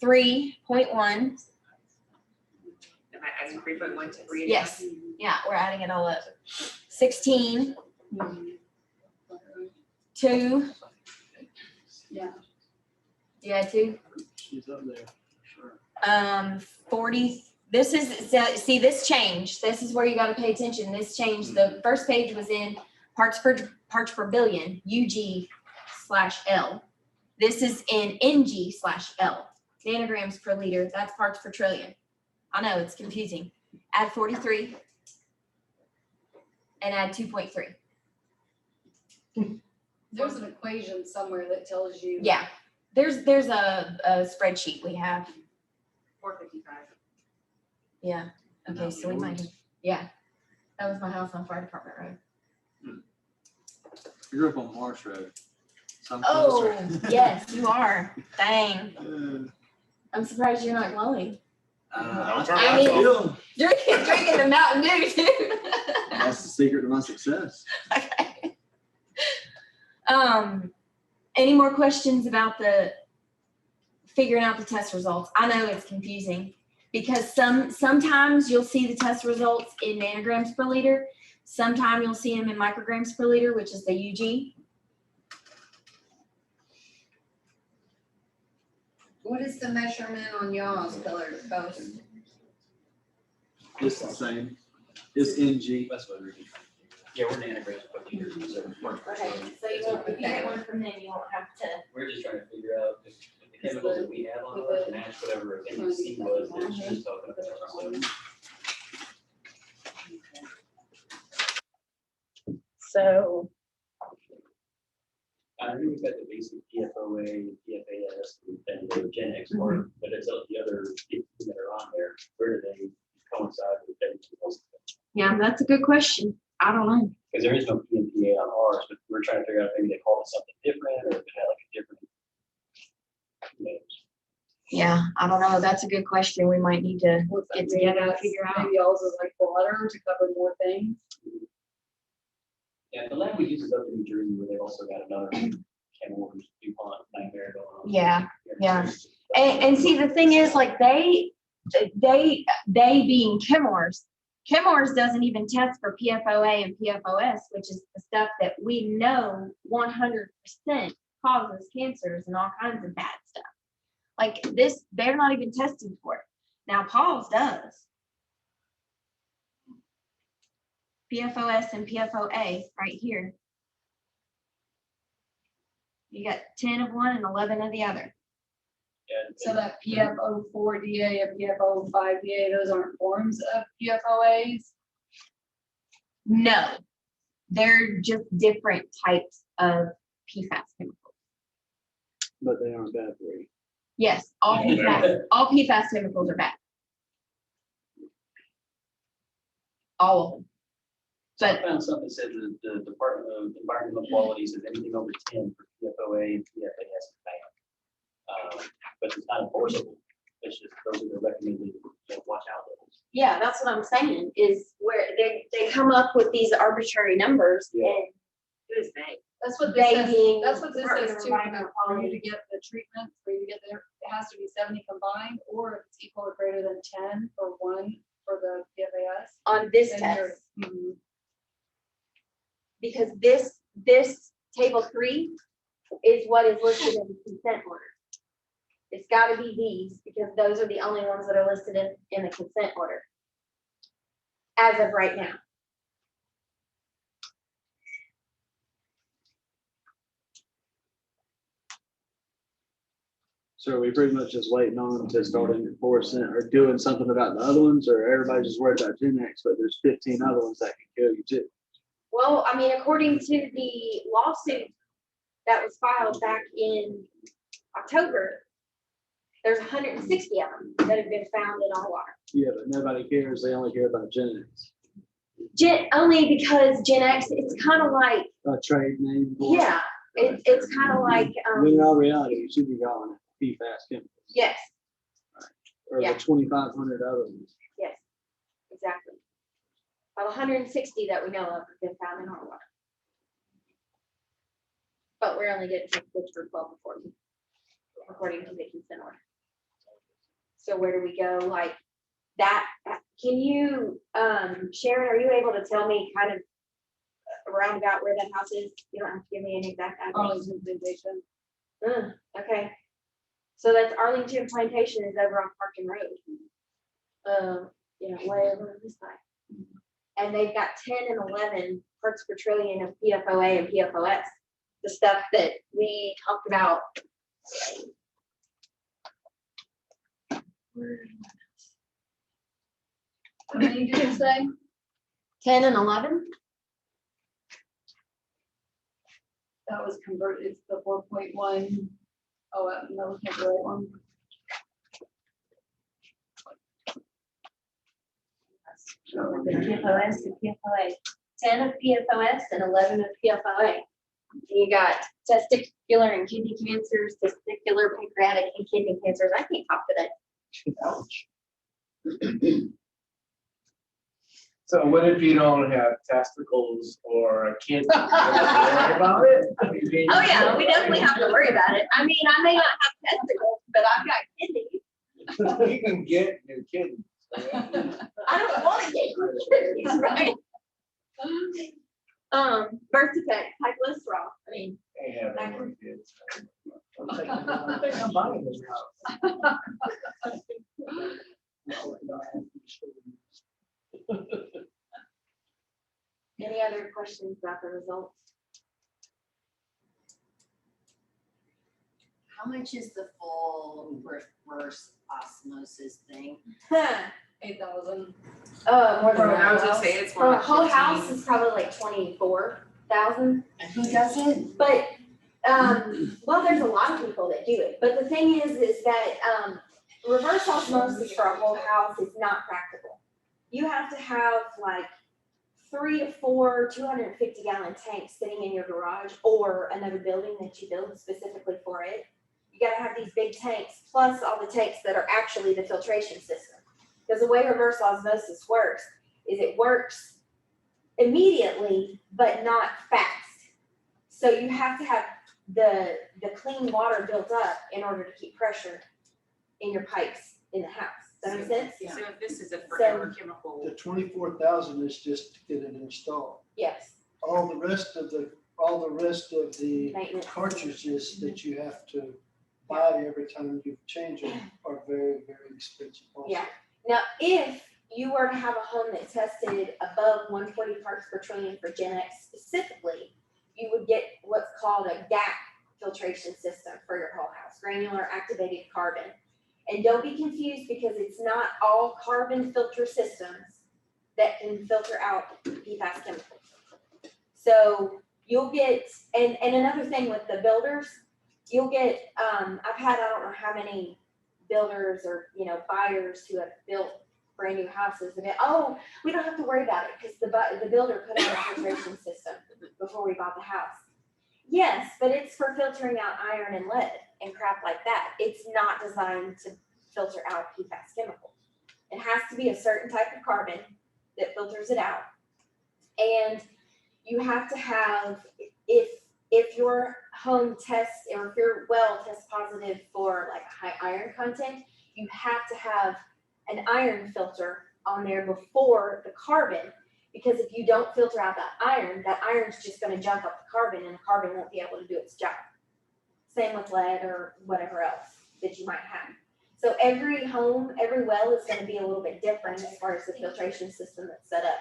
3.1. Am I adding 3.1 to 389? Yes. Yeah, we're adding it all up. 16, 2. Yeah. You add 2? She's up there, sure. 40. This is, see, this changed. This is where you got to pay attention. This changed. The first page was in parts per billion, UG/L. This is in NG/L, nanograms per liter. That's parts per trillion. I know it's confusing. Add 43 and add 2.3. There's an equation somewhere that tells you. Yeah, there's a spreadsheet we have. 455. Yeah. Okay, so we might have, yeah. That was my house on Fire Department Road. I grew up on Marsh Road. So I'm Oh, closer. yes, you are. Dang. Uh, I'm surprised you're not glowing. Don't turn I lights mean- off. Drinking the Mountain Dew too. That's the secret to my success. Okay. Any more questions about figuring out the test results? I know it's confusing because sometimes you'll see the test results in nanograms per liter. Sometimes you'll see them in micrograms per liter, which is the UG. What is the measurement on y'all's pillar to post? It's the same. It's NG. That's what we're doing. Yeah, we're nanograms per liter, so parts per trillion. So you won't, if you get one from them, you won't have to. We're just trying to figure out if the chemicals that we have on ours match whatever NEC was that she was talking about. So, I think we've got the basic PFOA, PFAS, and the GenX part, but it's the other things that are on there, where do they coincide with everything else? yeah, that's a good question. I don't know. Because there is no PMPA on ours, but we're trying to figure out if maybe they call it something different, or if it had like a different names. Yeah, I don't know. That's a good question. We might need to What's that get together and mean? figure out. Maybe also is like broader to cover more things. Yeah, the language uses up in New Jersey where they've also got another Kenworth, DuPont nightmare going on. Yeah, yeah. And see, the thing is, like, they being Chemours doesn't even test for PFOA and PFOS, which is the stuff that we know 100% causes cancers and all kinds of bad stuff. Like this, they're not even testing for it. Now, Paul's does. PFOS and PFOA right here. You got 10 of one and 11 of the other. Yeah, So that PFO4DA and PFO5DA, those aren't forms of PFOAs? No, they're just different types of PFAS chemicals. But they aren't bad for you. Yes, all PFAS chemicals are bad. All of them. So I But found something that said that the Department of Environmental Quality says anything over 10 for PFOA and PFAS is banned. But it's not enforceable. It's just those are the recommended watch out levels. yeah, that's what I'm saying, is where they come up with these arbitrary numbers Yeah. and who's they? That's what They this says, being that's what this Department says of too, Environmental for you Quality. to get the treatment, for you to get there, it has to be 70 combined, or if it's equal or greater than 10 for one for the PFAS. On this then you're- test. Because this table 3 is what is listed in the consent order. It's gotta be these, because those are the only ones that are listed in the consent order. As of right now. So are we pretty much just waiting on them to start enforcing or doing something about the other ones, or everybody's just worried about GenX, but there's 15 other ones that can kill you too? Well, I mean, according to the lawsuit that was filed back in October, there's 160 of them that have been found in our water. Yeah, but nobody cares. They only care about GenX. Only because GenX, it's kind of like, A trade name. for it. yeah, it's kind of like, When in all reality, you should be calling it PFAS chemicals. yes, Or Yeah. the 2,500 other ones. yes, exactly. About 160 that we know of have been found in our water. But we're only getting to for 12 and 14, according to the consent order. So where do we go? Like that, can you, Sharon, are you able to tell me kind of around about where that house is? You don't have to give me an exact address. Arlington Plantation. Okay. So that's Arlington Plantation is over on Parkin Road. Way over on this side. And they've got 10 and 11 parts per trillion of PFOA and PFOS, the stuff that we talked about. How many did you say? 10 and 11? That was converted, it's the 4.1. Oh, no, looking at the right one. The PFOS and PFOA. 10 of PFOS and 11 of PFOA. You got testicular and kidney cancers, testicular, pancreatic, and kidney cancers. I can't talk today. So what if you don't have testicles or a kid? You don't have to worry about it? I mean, Oh yeah, we definitely have to worry about it. I mean, I may not have testicles, but I've got kidneys. You can get new kidneys. I don't want to get kidneys, right? Birth defect, high cholesterol. I mean, They have more kids. I think I'm buying this house. any other questions about the results? How much is the full whole reverse osmosis thing? 8,000. More than For a I was that. gonna say it's For more a like whole house 15. is probably like 24,000. And who does it? But, well, there's a lot of people that do it, but the thing is that, reverse osmosis for a whole house is not practical. You have to have like 3 to 4 250-gallon tanks sitting in your garage or another building that you build specifically for it. You gotta have these big tanks, plus all the tanks that are actually the filtration system. Because the way reverse osmosis works is it works immediately, but not fast. So you have to have the clean water built up in order to keep pressure in your pipes in the house. Does that make sense? So if this is a forever chemical, The 24,000 is just to get it installed. Yes, All the rest of the maintenance. cartridges that you have to buy every time you change them are very, very expensive also. Yeah. Now, if you were to have a home that tested above 140 parts per trillion for GenX specifically, you would get what's called a GAC filtration system for your whole house, granular activated carbon. And don't be confused because it's not all carbon filter systems that can filter out PFAS chemicals. So you'll get, and another thing with the builders, you'll get, I've had, I don't know how many builders or, buyers who have built brand new houses and oh, we don't have to worry about it because the builder put in a filtration system before we bought the house. Yes, but it's for filtering out iron and lead and crap like that. It's not designed to filter out PFAS chemicals. It has to be a certain type of carbon that filters it out. And you have to have, if your home tests or if your well tests positive for like high iron content, you have to have an iron filter on there before the carbon, because if you don't filter out that iron's just gonna jump up the carbon and the carbon won't be able to do its job. Same with lead or whatever else that you might have. So every home, every well is gonna be a little bit different as far as the filtration system that's set up.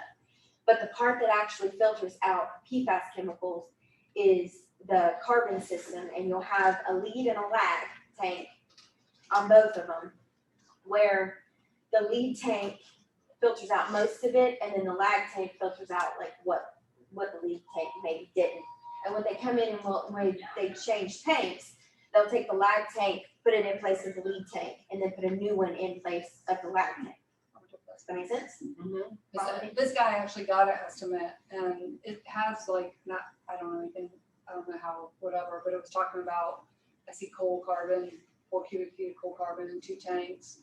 But the part that actually filters out PFAS chemicals is the carbon system, and you'll have a lead and a lag tank on both of them, where the lead tank filters out most of it, and then the lag tank filters out like what the lead tank maybe didn't. And when they come in and when they change tanks, they'll take the lag tank, put it in place of the lead tank, and then put a new one in place of the lag tank. Does that make sense? This guy actually got an estimate and it has like, I don't know anything, I don't know how, whatever, but it was talking about, I see coal carbon, 4 cubic feet of coal carbon in 2 tanks.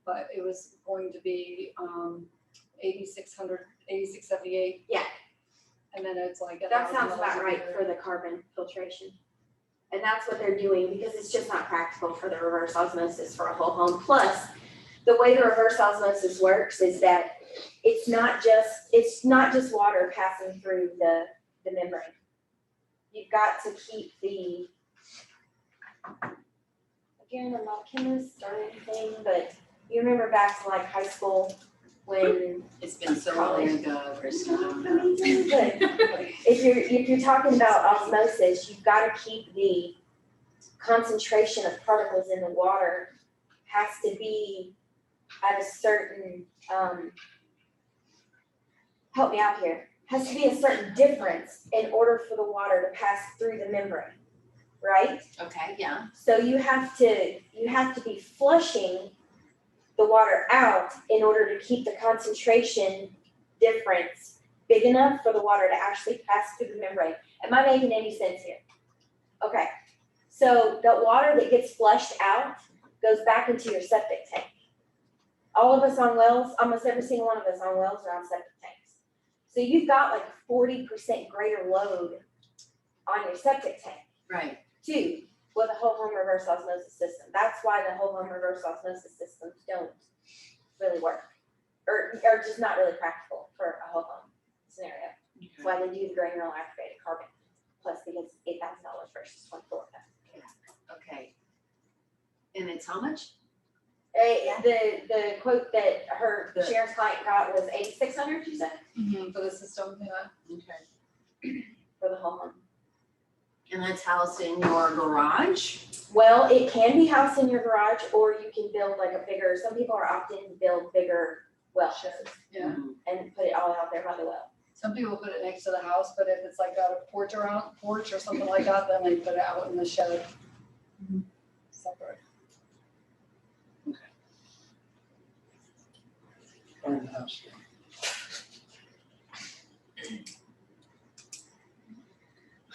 But it was going to be 8,600, 8,678. Yeah. And then it's like. That sounds about right for the carbon filtration. And that's what they're doing because it's just not practical for the reverse osmosis for a whole home. Plus, the way the reverse osmosis works is that it's not just water passing through the membrane. You've got to keep again, I'm not a chemist or anything, but you remember back to like high school when It's been so long ago, Kristen. if you're talking about osmosis, you've got to keep the concentration of particles in the water has to be at a certain help me out here, has to be a certain difference in order for the water to pass through the membrane, right? Okay, yeah. So you have to be flushing the water out in order to keep the concentration difference big enough for the water to actually pass through the membrane. Am I making any sense here? Okay, so the water that gets flushed out goes back into your septic tank. All of us on wells, almost every single one of us on wells are on septic tanks. So you've got like a 40% greater load on your septic tank. Right. Two, with a whole home reverse osmosis system. That's why the whole home reverse osmosis systems don't really work, or just not really practical for a whole home scenario. That's why they do the granular activated carbon, plus because it's $8,000 versus $24,000. Okay. And it's how much? The quote that The- Sharon's client got was $8,600, you said, For the system, yeah. Okay. for the whole home. And that's housed in your garage? Well, it can be housed in your garage, or you can build like a bigger, some people are opting to build bigger well sheds Yeah, and put it all out there by the well. some people put it next to the house, but if it's like got a porch or something like that, then they put it out in the shed. Separate. Burn the house.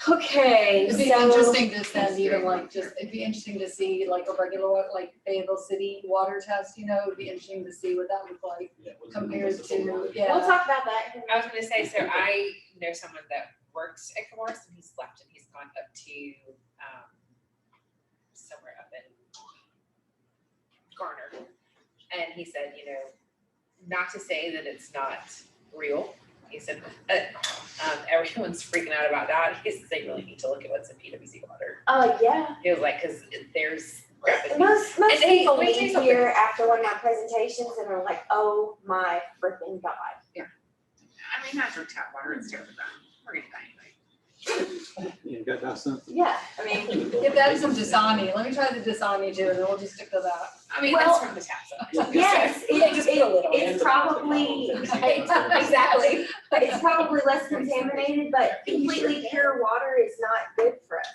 Okay, It'd be so. interesting to send even like it'd be interesting to see like a regular, like Fayetteville City water test, you know, it'd be interesting to see what that would look like Yeah, what's compared the full to, water? yeah. We'll talk about that. I was gonna say, so I know someone that works at Commerce and he's left and he's gone up to, somewhere up in Garner. And he said, you know, not to say that it's not real. He said, everyone's freaking out about that. He says they really need to look at what's in PWC water. Yeah. He was like, cause there's crap in Most And hey, people let me leave tell you here after one of my presentations and are like, oh my freaking God. I mean, not drink tap water, it's terrible. We're gonna die anyway. You got that something? Yeah, I mean, Give that some Dasani, let me try the Dasani too, and then we'll just stick to that. I mean, Well, that's from the tap. So. yes, it's probably, exactly. It's probably less contaminated, but completely pure water is not good for us.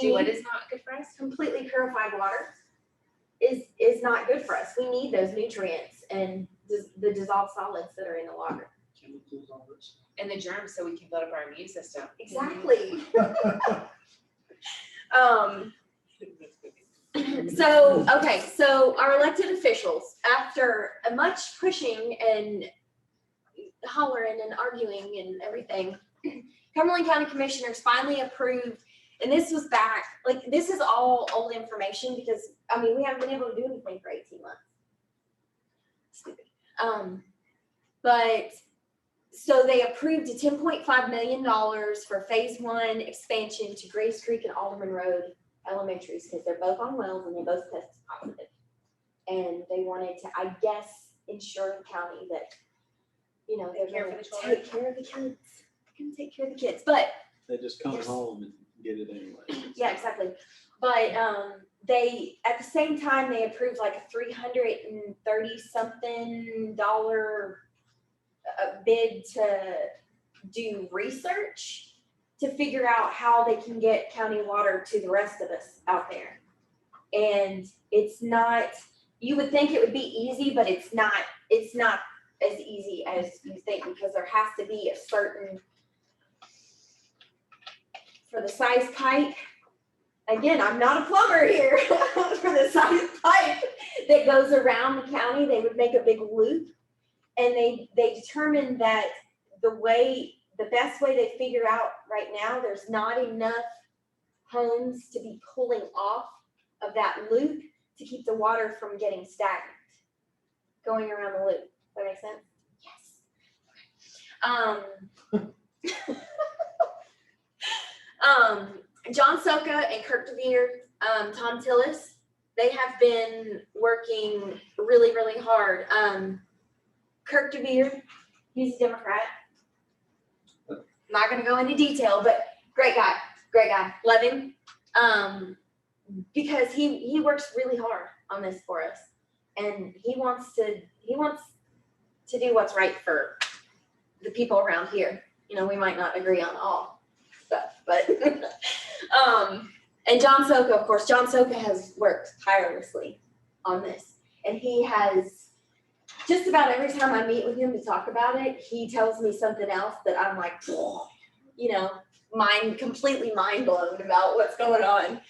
We What need is not good for us? completely purified water is not good for us. We need those nutrients and the dissolved solids that are in the water. Chemicals, all this. And the germs, so we can build up our immune system. Exactly. So our elected officials, after a much pushing and hollering and arguing and everything, Cumberland County Commissioners finally approved, and this was back, like, this is all old information because, I mean, we haven't been able to do anything for 18 months. Stupid. But, so they approved a $10.5 million for phase 1 expansion to Grace Creek and Alderman Road elementaries, because they're both on wells and they both tested positive. And they wanted to, I guess, ensure the county that, you know, they're Care gonna for the children. take care of the kids. They're gonna take care of the kids, but They just come There's- home and get it anyway. yeah, exactly. But they, at the same time, they approved like a $330 something bid to do research to figure out how they can get county water to the rest of us out there. And it's not, you would think it would be easy, but it's not as easy as you think, because there has to be a certain, for the size pipe, again, I'm not a plumber here, for the size pipe that goes around the county, they would make a big loop. And they determined that the best way they figure out right now, there's not enough homes to be pulling off of that loop to keep the water from getting stagnant, going around the loop. Does that make sense? Yes. John Soka and Kirk DeVere, Tom Tillis, they have been working really, really hard. Kirk DeVere, he's a Democrat. Not gonna go into detail, but great guy, love him. Because he works really hard on this for us, and he wants to do what's right for the people around here. You know, we might not agree on all stuff, but and John Soka, of course, John Soka has worked tirelessly on this, and he has, just about every time I meet with him to talk about it, he tells me something else that I'm like, you know, completely mind blown about what's going on.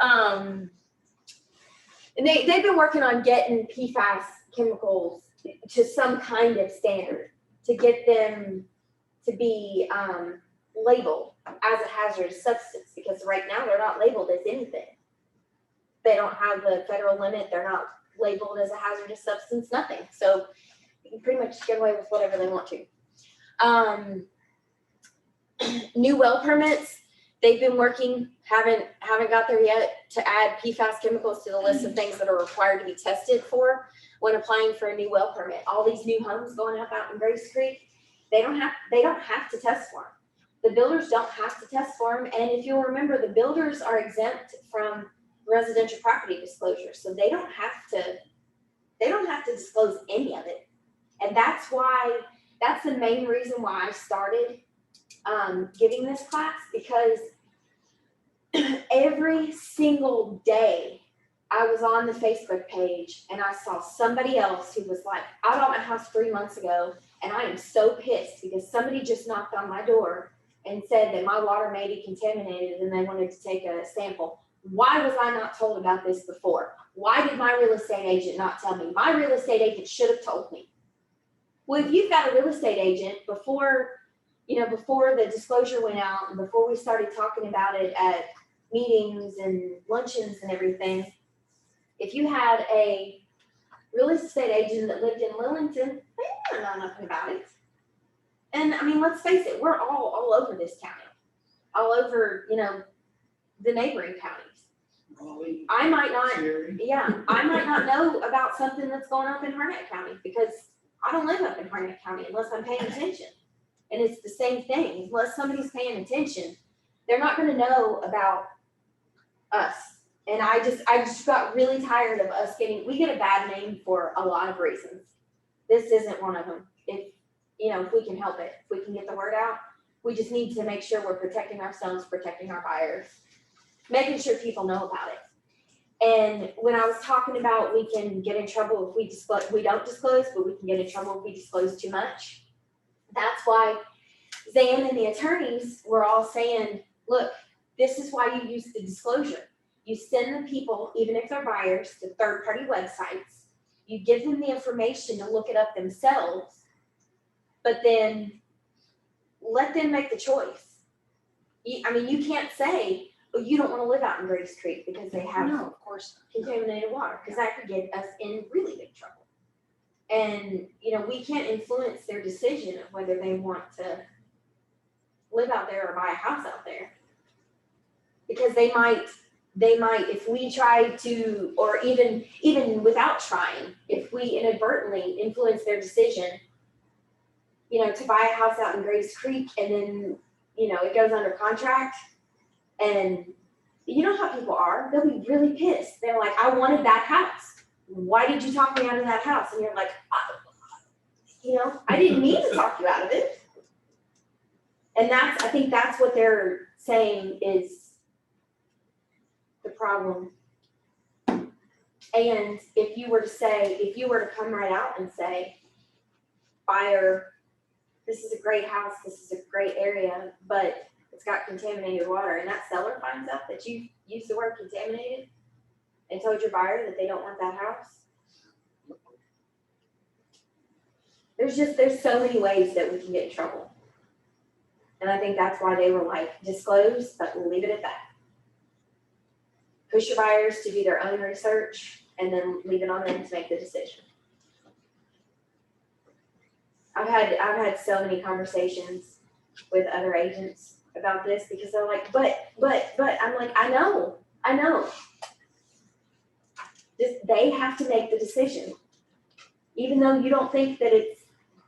And they've been working on getting PFAS chemicals to some kind of standard to get them to be labeled as a hazardous substance, because right now they're not labeled as anything. They don't have the federal limit, they're not labeled as a hazardous substance, nothing. So you can pretty much get away with whatever they want to. New well permits, they've been working, haven't got there yet, to add PFAS chemicals to the list of things that are required to be tested for when applying for a new well permit. All these new homes going up out in Grace Creek, they don't have to test for them. The builders don't have to test for them, and if you'll remember, the builders are exempt from residential property disclosure, so they don't have to disclose any of it. And that's the main reason why I started giving this class, because every single day I was on the Facebook page and I saw somebody else who was like, I bought my house 3 months ago and I am so pissed because somebody just knocked on my door and said that my water may be contaminated and they wanted to take a sample. Why was I not told about this before? Why did my real estate agent not tell me? My real estate agent should have told me. Well, if you've got a real estate agent, before the disclosure went out and before we started talking about it at meetings and luncheons and everything, if you had a real estate agent that lived in Lillington, they didn't know nothing about it. And I mean, let's face it, we're all over this county, all over, the neighboring counties. I might not know about something that's going up in Harnett County because I don't live up in Harnett County unless I'm paying attention. And it's the same thing, unless somebody's paying attention, they're not gonna know about us. And I just got really tired of us we get a bad name for a lot of reasons. This isn't one of them. If we can help it, if we can get the word out, we just need to make sure we're protecting ourselves, protecting our buyers, making sure people know about it. And when I was talking about we can get in trouble if we don't disclose, but we can get in trouble if we disclose too much. That's why Zan and the attorneys were all saying, look, this is why you use the disclosure. You send the people, even if they're buyers, to third-party websites. You give them the information to look it up themselves, but then let them make the choice. You can't say, oh, you don't want to live out in Grace Creek because they have of course. contaminated water, because that could get us in really big trouble. And, we can't influence their decision of whether they want to live out there or buy a house out there. Because they might, if we try to, or even without trying, if we inadvertently influence their decision, to buy a house out in Grace Creek and then, it goes under contract, and you know how people are, they'll be really pissed. They're like, I wanted that house. Why did you talk me out of that house? And you're like, I didn't mean to talk you out of it. And I think that's what they're saying is the problem. And if you were to come right out and say, buyer, this is a great house, this is a great area, but it's got contaminated water, and that seller finds out that you used the word contaminated and told your buyer that they don't want that house. There's so many ways that we can get in trouble. And I think that's why they were like, disclose, but we'll leave it at that. Push your buyers to do their own research and then leave it on them to make the decision. I've had so many conversations with other agents about this because they're like, but I'm like, I know. They have to make the decision. Even though you don't think that it's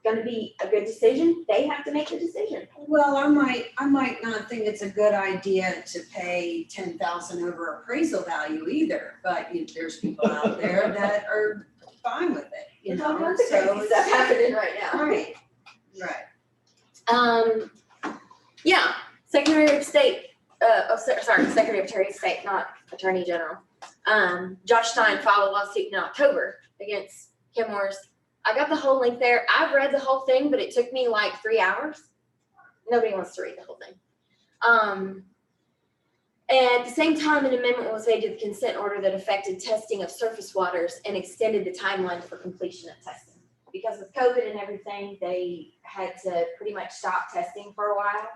gonna be a good decision, they have to make the decision. Well, I might not think it's a good idea to pay $10,000 over appraisal value either, but there's people out there that are fine with it, There's all kinds of crazy stuff happening right now. Right. Yeah, Secretary of State, Secretary of State, not Attorney General. Josh Stein filed a lawsuit in October against Kim Moore's. I got the whole link there. I've read the whole thing, but it took me like 3 hours. Nobody wants to read the whole thing. And at the same time, an amendment was made to the consent order that affected testing of surface waters and extended the timeline for completion of testing. Because with COVID and everything, they had to pretty much stop testing for a while.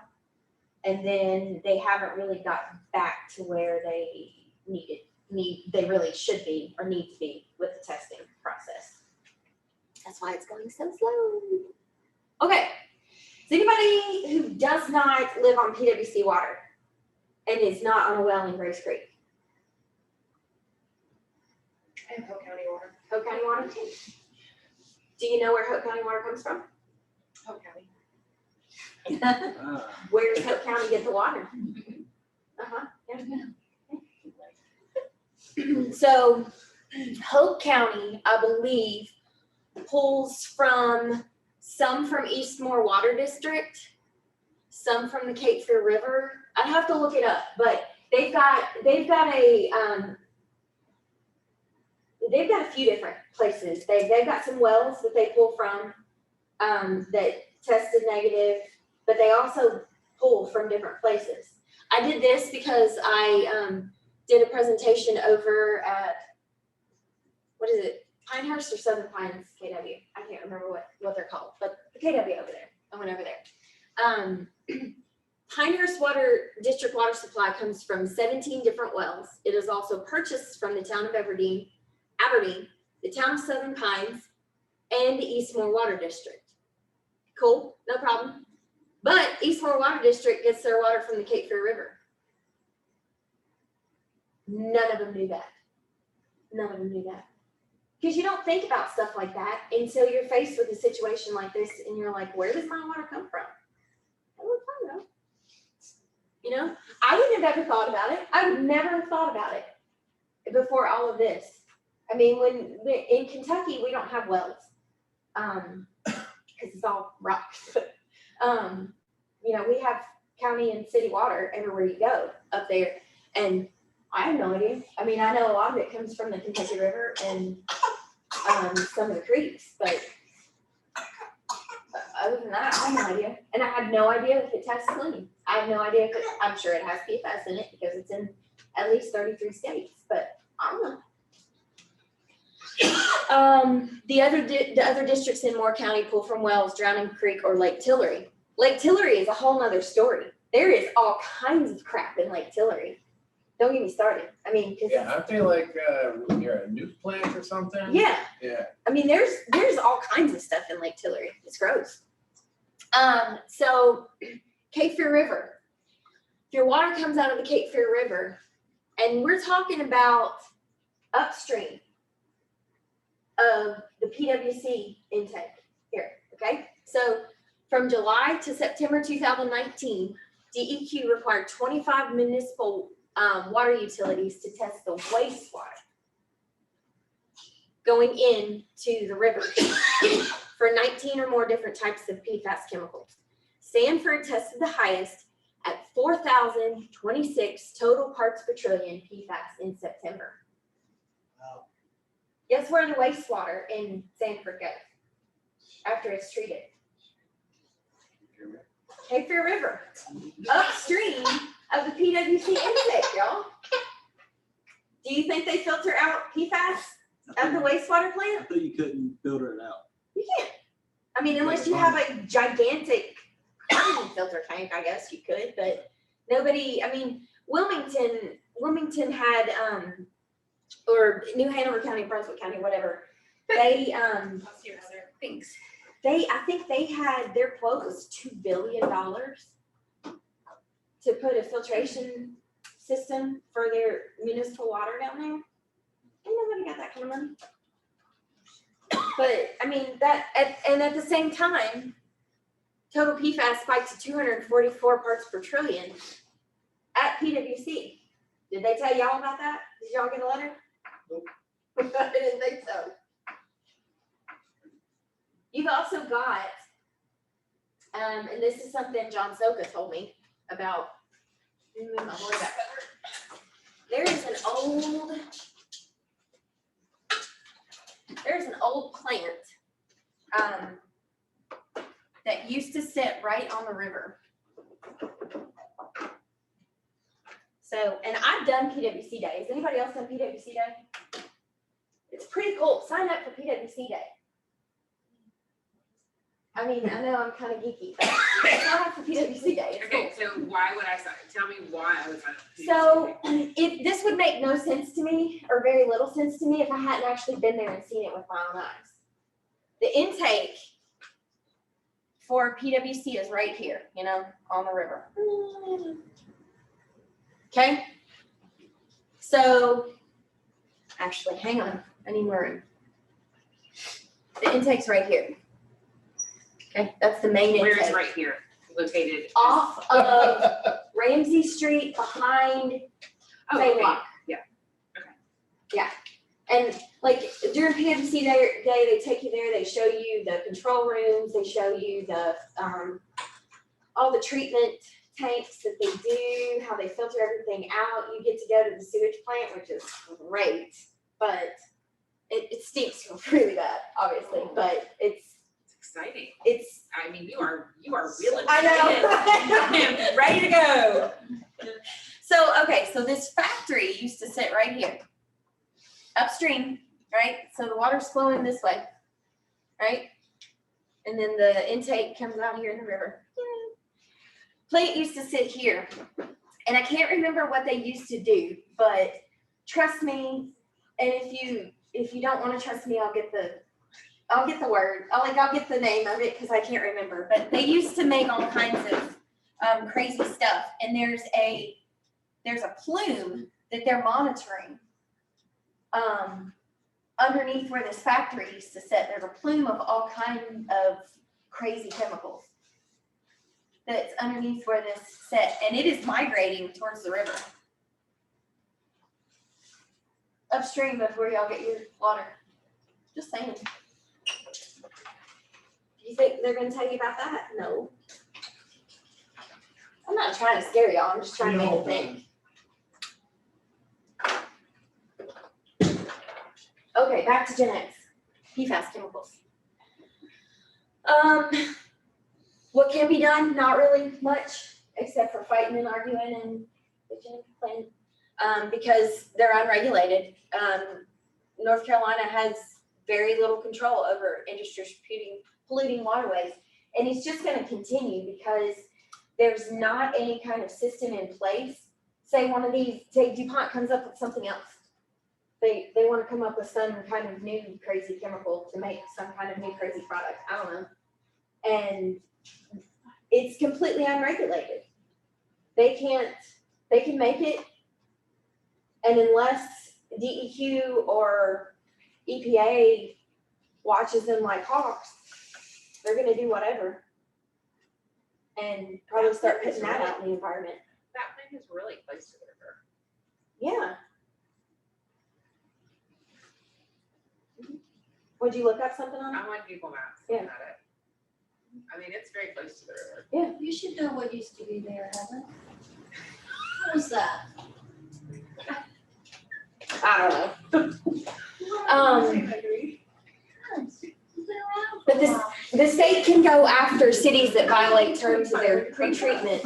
And then they haven't really gotten back to where they they really should be or need to be with the testing process. That's why it's going so slow. Okay, is anybody who does not live on PWC water and is not on a well in Grace Creek? I have Hope County water. Hope County water? Do you know where Hope County water comes from? Hope County. Ah, Where does Hope County get the water? Uh-huh, yeah. So Hope County, I believe, pulls from, some from Eastmore Water District, some from the Cape Fear River. I'd have to look it up, but they've got a few different places. They've got some wells that they pull from, that tested negative, but they also pull from different places. I did this because I did a presentation over at, what is it, Pinehurst or Southern Pines KW? I can't remember what they're called, but the KW over there. I went over there. Pinehurst Water District water supply comes from 17 different wells. It is also purchased from the town of Aberdeen, the town of Southern Pines, and the Eastmore Water District. Cool, no problem. But Eastmore Water District gets their water from the Cape Fear River. None of them knew that. None of them knew that. Because you don't think about stuff like that until you're faced with a situation like this and you're like, where does my water come from? I don't know. You know, I wouldn't have ever thought about it. I would never have thought about it before all of this. I mean, in Kentucky, we don't have wells, because it's all rock. You know, we have county and city water everywhere you go up there, and I have no idea. I mean, I know a lot of it comes from the Kentucky River and some of the creeks, but other than that, I have no idea. And I had no idea if it tests clean. I have no idea if I'm sure it has PFAS in it because it's in at least 33 states, but I don't know. The other districts in Moore County pull from wells, Drowning Creek or Lake Tillery. Lake Tillery is a whole nother story. There is all kinds of crap in Lake Tillery. Don't get me started. I mean, cause Yeah, aren't they like, near a nuke plant or something? yeah. Yeah. I mean, there's all kinds of stuff in Lake Tillery. It's gross. So Cape Fear River. If your water comes out of the Cape Fear River, and we're talking about upstream of the PWC intake here, okay? So from July to September 2019, DEQ required 25 municipal water utilities to test the wastewater going into the river for 19 or more different types of PFAS chemicals. Sanford tested the highest at 4,026 total parts per trillion PFAS in September. Wow. Guess where the wastewater in Sanford goes after it's treated? Cape Fear River, upstream of the PWC intake, y'all. Do you think they filter out PFAS at the wastewater I plant? thought you couldn't filter it out. You can't. I mean, unless you have a gigantic filter tank, I guess you could, but nobody, I mean, Wilmington had, or New Hanover County, Brunswick County, whatever, they, Thanks. I think they had, their quote was $2 billion to put a filtration system for their municipal water down there. Ain't nobody got that kind of money. But I mean, and at the same time, total PFAS spiked to 244 parts per trillion at PWC. Did they tell y'all about that? Did y'all get a letter? Nope. I didn't think so. You've also got, and this is something John Soka told me about. Move my board back over. There's an old plant that used to sit right on the river. So, and I've done PWC Day. Has anybody else done PWC Day? It's pretty cool. Sign up for PWC Day. I mean, I know I'm kind of geeky, but sign up for PWC Day. It's Okay, cool. so why would I sign? Tell me why I would sign up. So this would make no sense to me, or very little sense to me, if I hadn't actually been there and seen it with my own eyes. The intake for PWC is right here, you know, on the river. Okay. So actually, hang on, I need more room. The intake's right here. Okay, that's the main intake. Where is right here? located. off of Ramsey Street behind Oh, Fay okay. Lock. Yeah. Yeah, and like during PMC day, they take you there, they show you the control rooms, they show you the, all the treatment tanks that they do, how they filter everything out. You get to go to the sewage plant, which is great, but it stinks really bad, obviously, but It's exciting. it's, I mean, you are reeling. I know. I am ready to go. so, okay, so this factory used to sit right here, upstream, right? So the water's flowing this way, right? And then the intake comes out here in the river. Plant used to sit here, and I can't remember what they used to do, but trust me, and if you don't want to trust me, I'll get the word. I'll get the name of it because I can't remember. But they used to make all kinds of crazy stuff, and there's a plume that they're monitoring underneath where this factory used to sit. There's a plume of all kinds of crazy chemicals that's underneath where this set, and it is migrating towards the river. Upstream of where y'all get your water. Just saying. You think they're gonna tell you about that? No. I'm not trying to scare y'all, I'm just trying to make you think. Okay, back to GenX. PFAS chemicals. What can be done? Not really much, except for fighting and arguing and bitching and complaining, because they're unregulated. North Carolina has very little control over industries polluting waterways, and it's just going to continue because there's not any kind of system in place. Say one of these, say DuPont comes up with something else. They want to come up with some kind of new crazy chemical to make some kind of new crazy product. I don't know. And it's completely unregulated. They can make it, and unless DEQ or EPA watches them like hawks, they're gonna do whatever. And probably start putting that out in the environment. That thing is really close to the river. Yeah. Would you look up something on it? I'm on Google Maps. Yeah. Looking at it. I mean, it's very close to the river. Yeah. You should know what used to be there, Heather. What was that? I don't know. But the state can go after cities that violate terms of their pre-treatment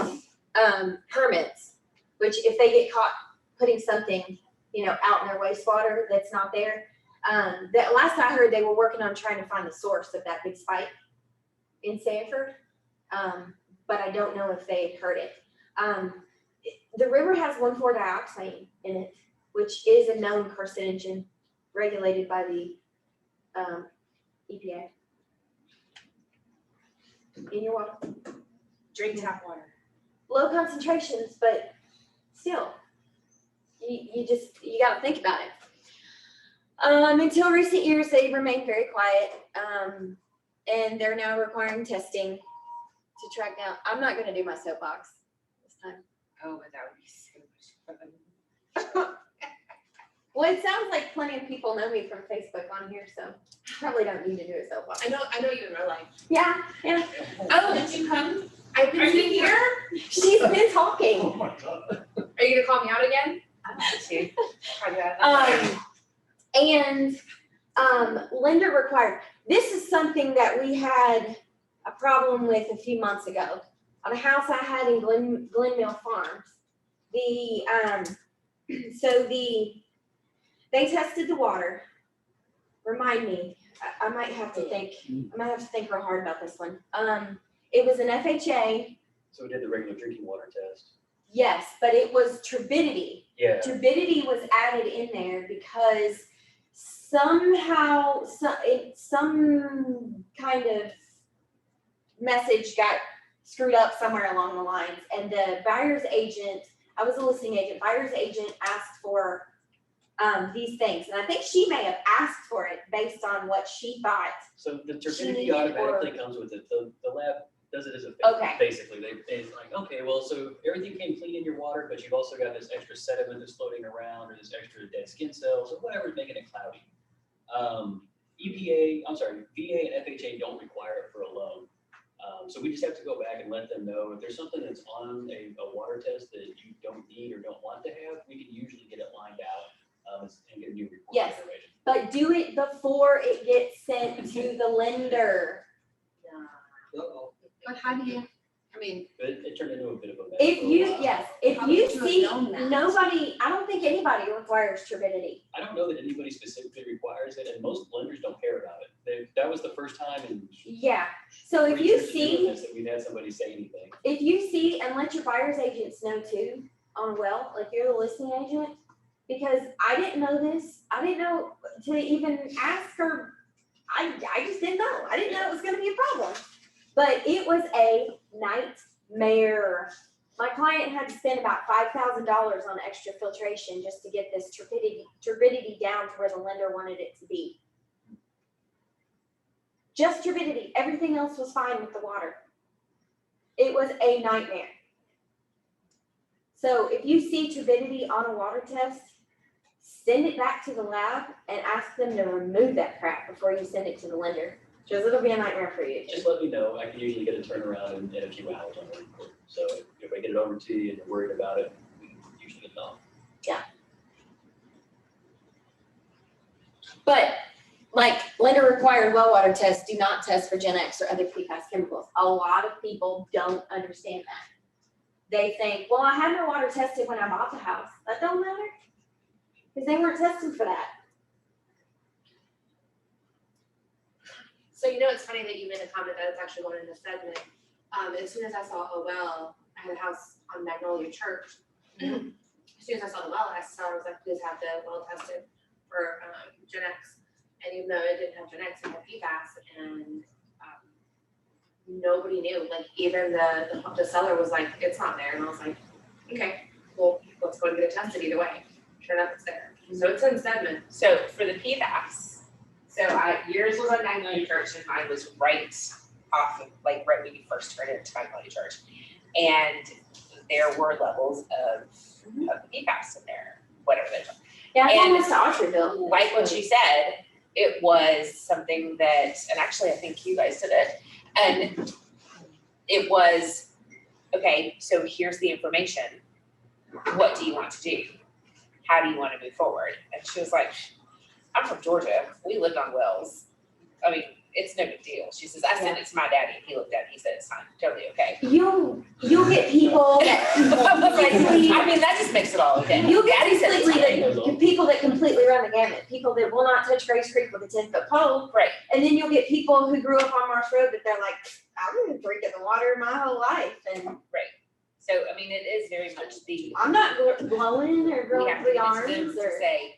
permits, which if they get caught putting something, out in their wastewater that's not there. That last I heard, they were working on trying to find the source of that big spike in Sanford, but I don't know if they had heard it. The river has 1,4-dioxane in it, which is a known carcinogen regulated by the EPA. In your water. Drink tap water. Low concentrations, but still, you gotta think about it. Until recent years, they remained very quiet, and they're now requiring testing to track down. I'm not gonna do my soapbox this time. Oh, but that would be so much fun. Well, it sounds like plenty of people know me from Facebook on here, so probably don't need to do a soapbox. I know you in real life. Yeah. Oh, did you come? I've been Are you here? She's been talking. Oh my God. Are you gonna call me out again? I'm going to. Try that. And lender required. This is something that we had a problem with a few months ago on a house I had in Glenmill Farms. They tested the water. Remind me, I might have to think real hard about this one. It was an FHA. So we did the regular drinking water test. Yes, but it was turbidity. Yeah. Turbidity was added in there because somehow some kind of message got screwed up somewhere along the lines, and the buyer's agent, I was a listing agent, buyer's agent asked for these things, and I think she may have asked for it based on what she thought. So the She turbidity needed automatically comes with it. The lab does it as a favor, Okay. basically. It's like, okay, well, so everything came clean in your water, but you've also got this extra sediment that's floating around, or this extra dead skin cells, or whatever's making it cloudy. VA and FHA don't require it for a loan. So we just have to go back and let them know if there's something that's on a water test that you don't need or don't want to have, we can usually get it lined out and get a new report Yes. information. But do it before it gets sent to the lender. Uh-oh. But how do you, I mean, But it turned into a bit of a mess. If for a you, while. yes, if How you would you have see, known that? nobody, I don't think anybody requires turbidity. I don't know that anybody specifically requires it, and most lenders don't care about it. That was the first time in Yeah, so if 3 you years of doing see, this that we've had somebody say anything. if you see, and let your buyer's agents know too, on a well, like you're the listing agent, because I didn't know this, I didn't know to even ask her, I just didn't know, I didn't know it was gonna be a problem. But it was a nightmare. My client had to spend about $5,000 on extra filtration just to get this turbidity down to where the lender wanted it to be. Just turbidity, everything else was fine with the water. It was a nightmare. So if you see turbidity on a water test, send it back to the lab and ask them to remove that crap before you send it to the lender. Because it'll be a nightmare for you. Just let me know. I can usually get a turnaround in a few hours on the report. So if I get it over to you and you're worried about it, we can usually get it off. But like lender required well water tests do not test for GenX or other PFAS chemicals. A lot of people don't understand that. They think, well, I had my water tested when I bought the house. That don't matter. Because they weren't tested for that. So you know, it's funny that you made a comment that it's actually going in the segment. As soon as I saw a well, I had a house on Magnolia Church. As soon as I saw the well, I was like, please have the well tested for GenX. And even though it didn't have GenX, it had PFAS, and nobody knew. Like even the seller was like, it's not there, and I was like, okay, well, let's go and get it tested either way. Sure enough, it's there. So it's in sediment. So for the PFAS, yours was on Magnolia Church and mine was right off of, like, right when you first turned into Magnolia Church. And there were levels of the PFAS in there, whatever they're talking. Yeah, I And almost Archerville. Like what she said, it was something that, and actually I think you guys did it, and it was, okay, so here's the information. What do you want to do? How do you want to move forward? And she was like, I'm from Georgia. We lived on wells. I mean, it's no big deal. She says, I sent it to my daddy and he looked at it and he said, it's fine, totally okay. You'll get people that I mean, that just makes it all okay. You'll get Daddy said it's completely fine. the people that completely run the gamut. People that will not touch Grace Creek with a 10-foot pole. Right. And then you'll get people who grew up on Marsh Road that they're like, I've been drinking the water my whole life, and Right. So I mean, it is very much the. I'm not glowing or We growing have to three give it to arms them to or. say,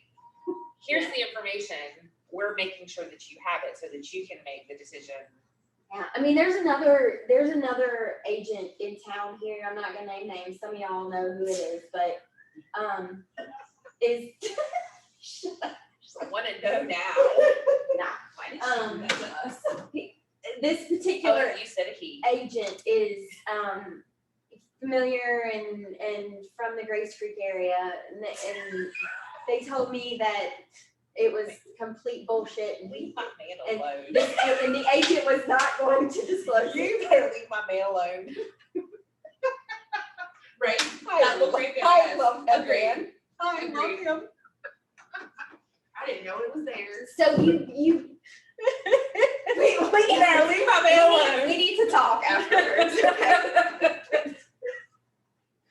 here's the information. We're making sure that you have it so that you can make the decision. Yeah, I mean, there's another agent in town here. I'm not gonna name names. Some of y'all know who it is, but is. I want to know now. Nah. This particular Oh, you said a he. agent is familiar and from the Grace Creek area, and they told me that it was complete bullshit, and Leave my man alone. and the agent was not going to disclose it. You better leave my man alone. Right? I love that man. I love him. I didn't know it was there. So you we better leave my man alone. We need to talk afterwards.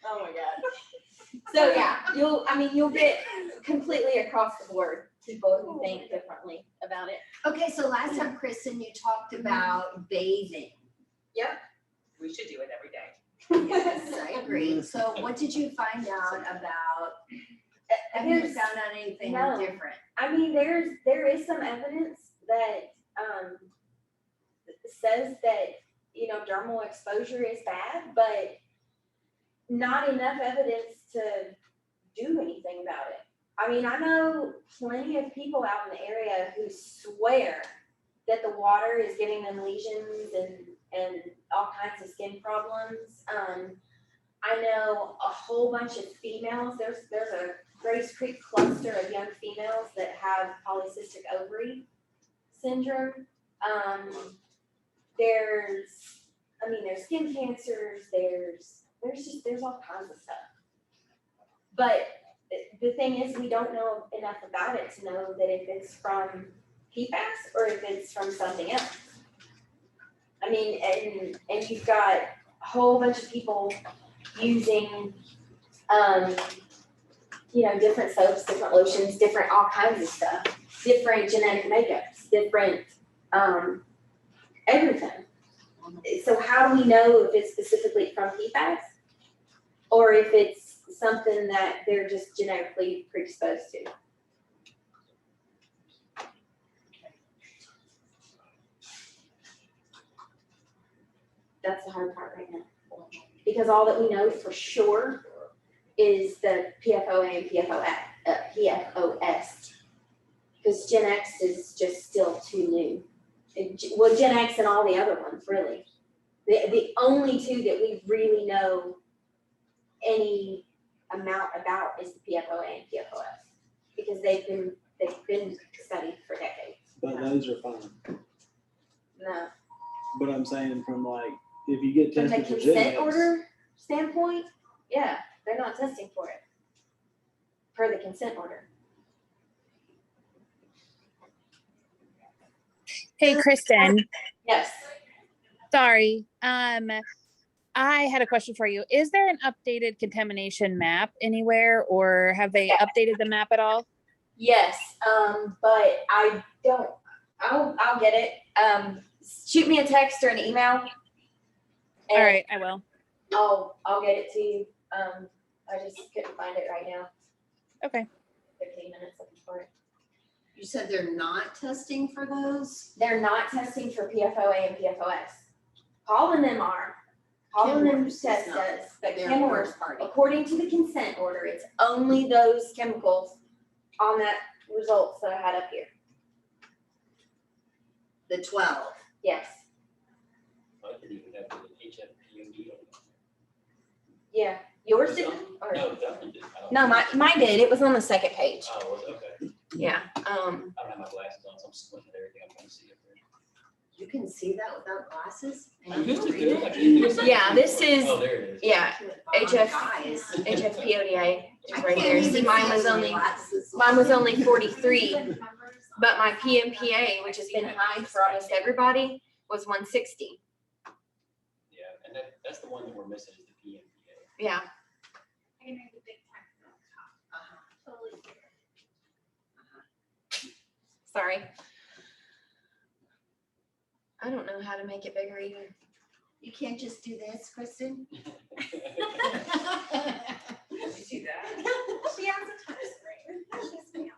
Oh my God. So yeah, you'll get completely across the board people who think differently about it. okay, so last time, Kristen, you talked about bathing. Yep. We should do it every day. Yes, I agree. So what did you find out about, have you found out anything No. different? I mean, there is some evidence that says that, dermal exposure is bad, but not enough evidence to do anything about it. I mean, I know plenty of people out in the area who swear that the water is giving them lesions and all kinds of skin problems. I know a whole bunch of females, there's a Grace Creek cluster of young females that have polycystic ovary syndrome. There's skin cancers, there's all kinds of stuff. But the thing is, we don't know enough about it to know that if it's from PFAS or if it's from something else. I mean, and you've got a whole bunch of people using, different soaps, different lotions, different all kinds of stuff, different genetic makeups, different, everything. So how do we know if it's specifically from PFAS or if it's something that they're just genetically predisposed to? That's the hard part right now. Because all that we know for sure is the PFOA and PFOS. Because GenX is just still too new. Well, GenX and all the other ones, really. The only two that we really know any amount about is the PFOA and PFOS. Because they've been studied for decades. But those are fine. No. But I'm saying from like, if you get From the tested for consent GenX, order standpoint, yeah, they're not testing for it. Per the consent order. Hey, Kristen. Yes. Sorry. I had a question for you. Is there an updated contamination map anywhere, or have they updated the map at all? Yes, but I don't. I'll get it. Shoot me a text or an email. All right, I will. I'll get it to you. I just couldn't find it right now. Okay. 15 minutes looking for it. You said they're not testing for those? They're not testing for PFOA and PFOS. Paul and them are. Paul and them test does, but Kenworth, according to the consent order, it's only those chemicals on that results that I had up here. The 12. Yes. I didn't even have the HFPOD on it. Yeah. Yours didn't? Or? No, that one didn't. No, mine did. It was on the second page. Oh, was it? Okay. Yeah. I don't have my glasses on, so I'm squinting at everything I'm trying to see up there. You can see that without glasses? I used to do it. I can't do it. Yeah, this is, Oh, there it is. yeah, HFPODA is right there. See, mine was only 43, but my PMPA, which has been high for almost everybody, was 160. Yeah, and that's the one that we're missing is the PMPA. Yeah. Sorry. I don't know how to make it bigger either. You can't just do this, Kristen? Let me do that. She has a touch screen. She's fancy.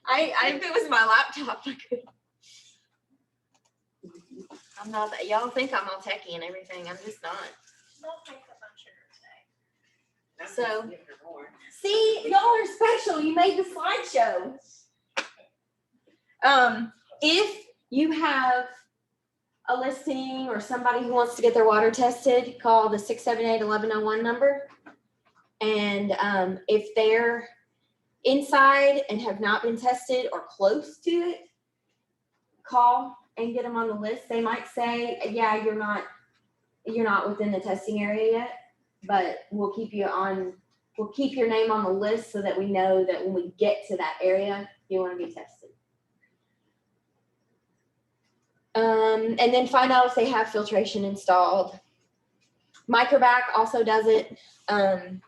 If it was my laptop, I could. I'm not, y'all think I'm all techie and everything. I'm just not. No makeup on sugar today. So, see, y'all are special. You made the slideshow. If you have a listing or somebody who wants to get their water tested, call the 678-1101 number. And if they're inside and have not been tested or close to it, call and get them on the list. They might say, yeah, you're not within the testing area yet, but we'll keep your name on the list so that we know that when we get to that area, you want to be tested. And then find out if they have filtration installed. Microvac also does it.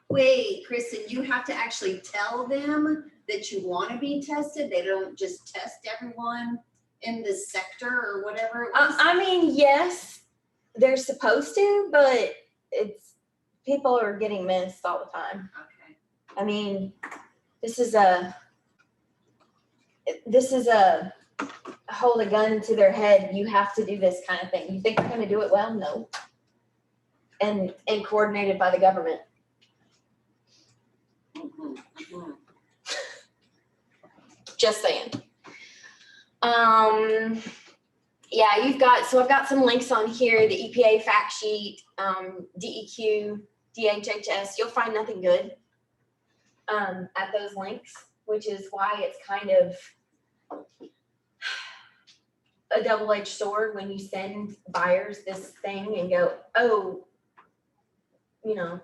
Wait, Kristen, you have to actually tell them that you want to be tested. They don't just test everyone in the sector or whatever it was. I mean, yes, they're supposed to, but people are getting missed all the time. Okay. I mean, this is a hold a gun to their head. You have to do this kind of thing. You think they're going to do it well? No. And coordinated by the government. Just saying. yeah, you've got, so I've got some links on here, the EPA fact sheet, DEQ, DHHS, you'll find nothing good at those links, which is why it's kind of a double-edged sword when you send buyers this thing and go, oh, you know,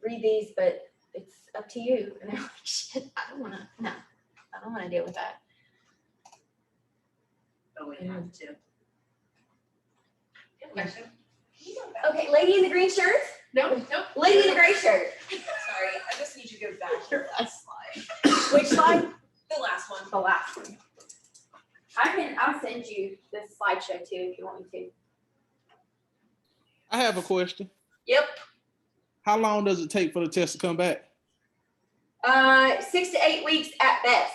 read these, but it's up to you. And they're like, shit, I don't wanna deal with that. Oh, we have to. Question? Okay, lady in the green shirt? No, no. Lady in the gray shirt. Sorry, I just need you to go back to your last slide. Which slide? The last one. The last one. I'll send you this slideshow too if you want me to. I have a question. Yep. How long does it take for the test to come back? 6 to 8 weeks at best,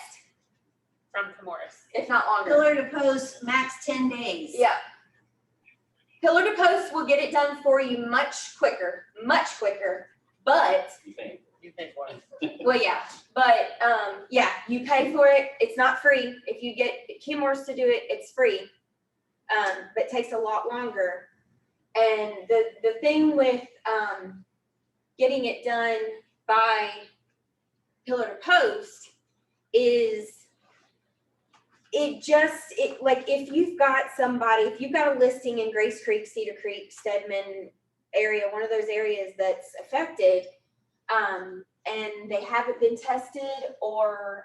From Camoris. if not longer. Pillar to post, max 10 days. Yeah. Pillar to post will get it done for you much quicker, but, You think? You think what? well, yeah, but, yeah, you pay for it. It's not free. If you get Chemours to do it, it's free. But it takes a lot longer. And the thing with, getting it done by pillar to post is like if you've got a listing in Grace Creek, Cedar Creek, Stedman area, one of those areas that's affected, and they haven't been tested or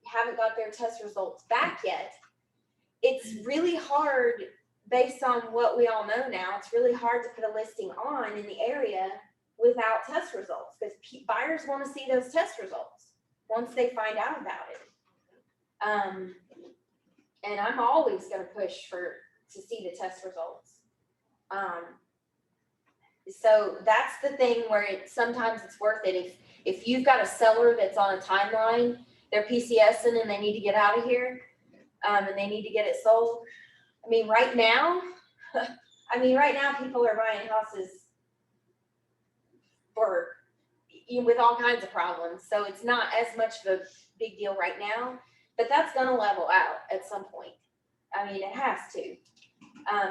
haven't got their test results back yet, it's really hard based on what we all know now, it's really hard to put a listing on in the area without test results because buyers want to see those test results once they find out about it. And I'm always going to push to see the test results. So that's the thing where sometimes it's worth it. If you've got a seller that's on a timeline, they're PCSing and they need to get out of here, and they need to get it sold. I mean, right now people are buying houses with all kinds of problems. So it's not as much of a big deal right now, but that's going to level out at some point. I mean, it has to.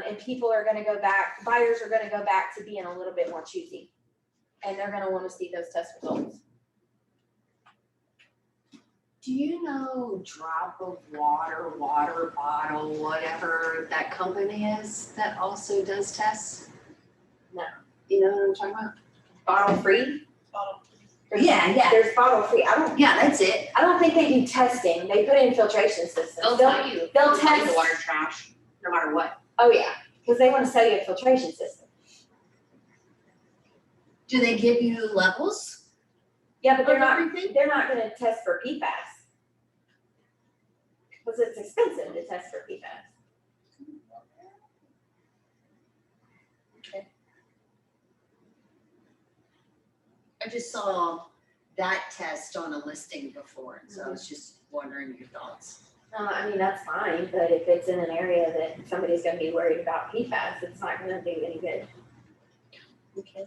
And people are going to go back, buyers are going to go back to being a little bit more choosy, and they're going to want to see those test results. Do you know Drop of Water, Water Bottle, whatever that company is that also does tests? No. You know what I'm talking about? Bottle free? Yeah. There's bottle free. Yeah, that's it. I don't think they do testing. They put in filtration systems. They'll tell you. They'll test the water trash, no matter what. Oh yeah, because they want to sell you a filtration system. Do they give you levels? Yeah, but they're Of not everything? going to test for PFAS. Because it's expensive to test for PFAS. I just saw that test on a listing before, and so I was just wondering your thoughts. I mean, that's fine, but if it's in an area that somebody's going to be worried about PFAS, it's not going to do any good. Okay.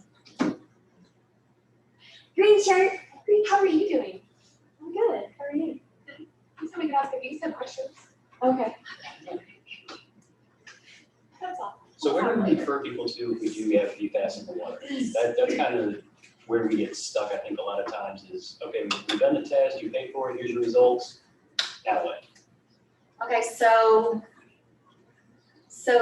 Green shirt. Green, how are you doing? I'm good. How are you? So we can ask a few questions. Okay. That's all. So where do we refer people to if we do have PFAS in the water? That's kind of where we get stuck, I think, a lot of times is, okay, we've done the test, you paid for it, here's your results, now what? Okay, so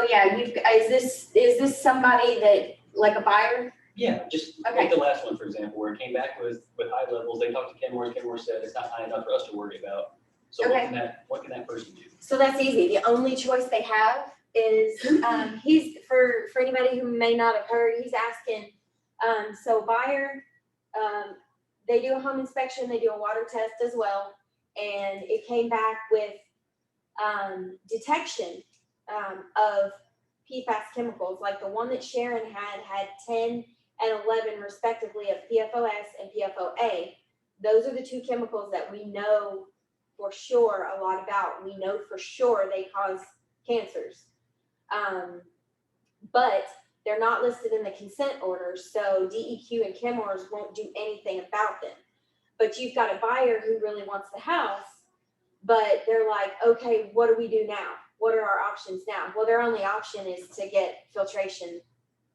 yeah, is this somebody that, like a buyer? Yeah, just Okay. like the last one, for example, where it came back with high levels, they talked to Kenmore, and Kenmore said it's not high enough for us to worry about. So Okay. what can that person do? So that's easy. The only choice they have is, he's, for anybody who may not have heard, he's asking, so buyer, they do a home inspection, they do a water test as well. And it came back with, detection, of PFAS chemicals, like the one that Sharon had 10 and 11 respectively of PFOS and PFOA. Those are the two chemicals that we know for sure a lot about. We know for sure they cause cancers. But they're not listed in the consent order, so DEQ and Chemours won't do anything about them. But you've got a buyer who really wants the house, but they're like, okay, what do we do now? what are our options now? Well, their only option is to get filtration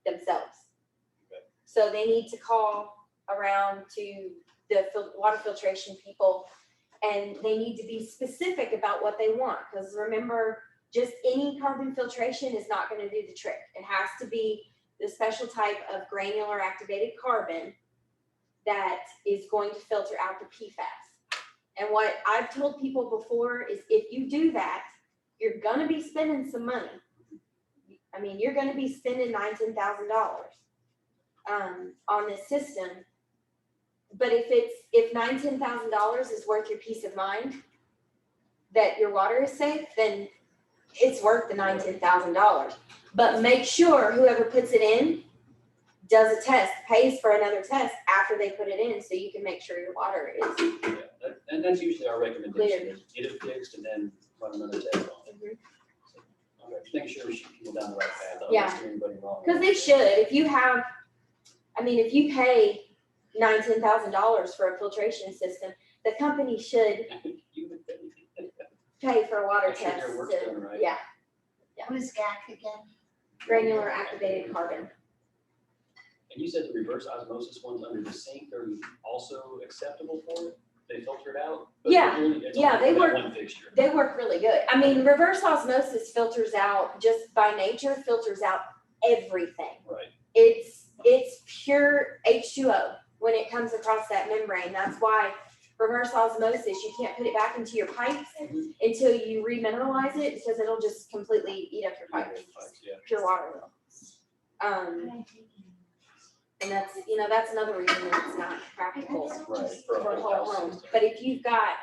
themselves. So they need to call around to the water filtration people, and they need to be specific about what they want. Because remember, just any carbon filtration is not going to do the trick. It has to be the special type of granular activated carbon that is going to filter out the PFAS. And what I've told people before is if you do that, you're going to be spending some money. I mean, you're going to be spending $9,000, $10,000 on this system. But if $9,000 is worth your peace of mind that your water is safe, then it's worth the $9,000. But make sure whoever puts it in does a test, pays for another test after they put it in, so you can make sure your water is. Yeah, and that's usually our recommendation, is get it fixed and then run another test on it. So, okay, just making sure we shoot people down the right path. I don't want to steer anybody wrong. Because they should. If you have, if you pay $9,000 to $10,000 for a filtration system, the company should pay for a water Make sure test. their work's done right. Yeah, What is GAC again? granular activated carbon. And you said the reverse osmosis ones under the sink are also acceptable for it? They filter it out? But Yeah, it's yeah, only they for that work- one fixture. They work really good. Reverse osmosis filters out, just by nature, filters out everything. Right. It's pure H2O when it comes across that membrane. That's why reverse osmosis, you can't put it back into your pipes until you remineralize it, because it'll just completely eat up your pipes. Yeah. Pure water will. And that's another reason that it's not practical Right. for a whole home. But if you've got,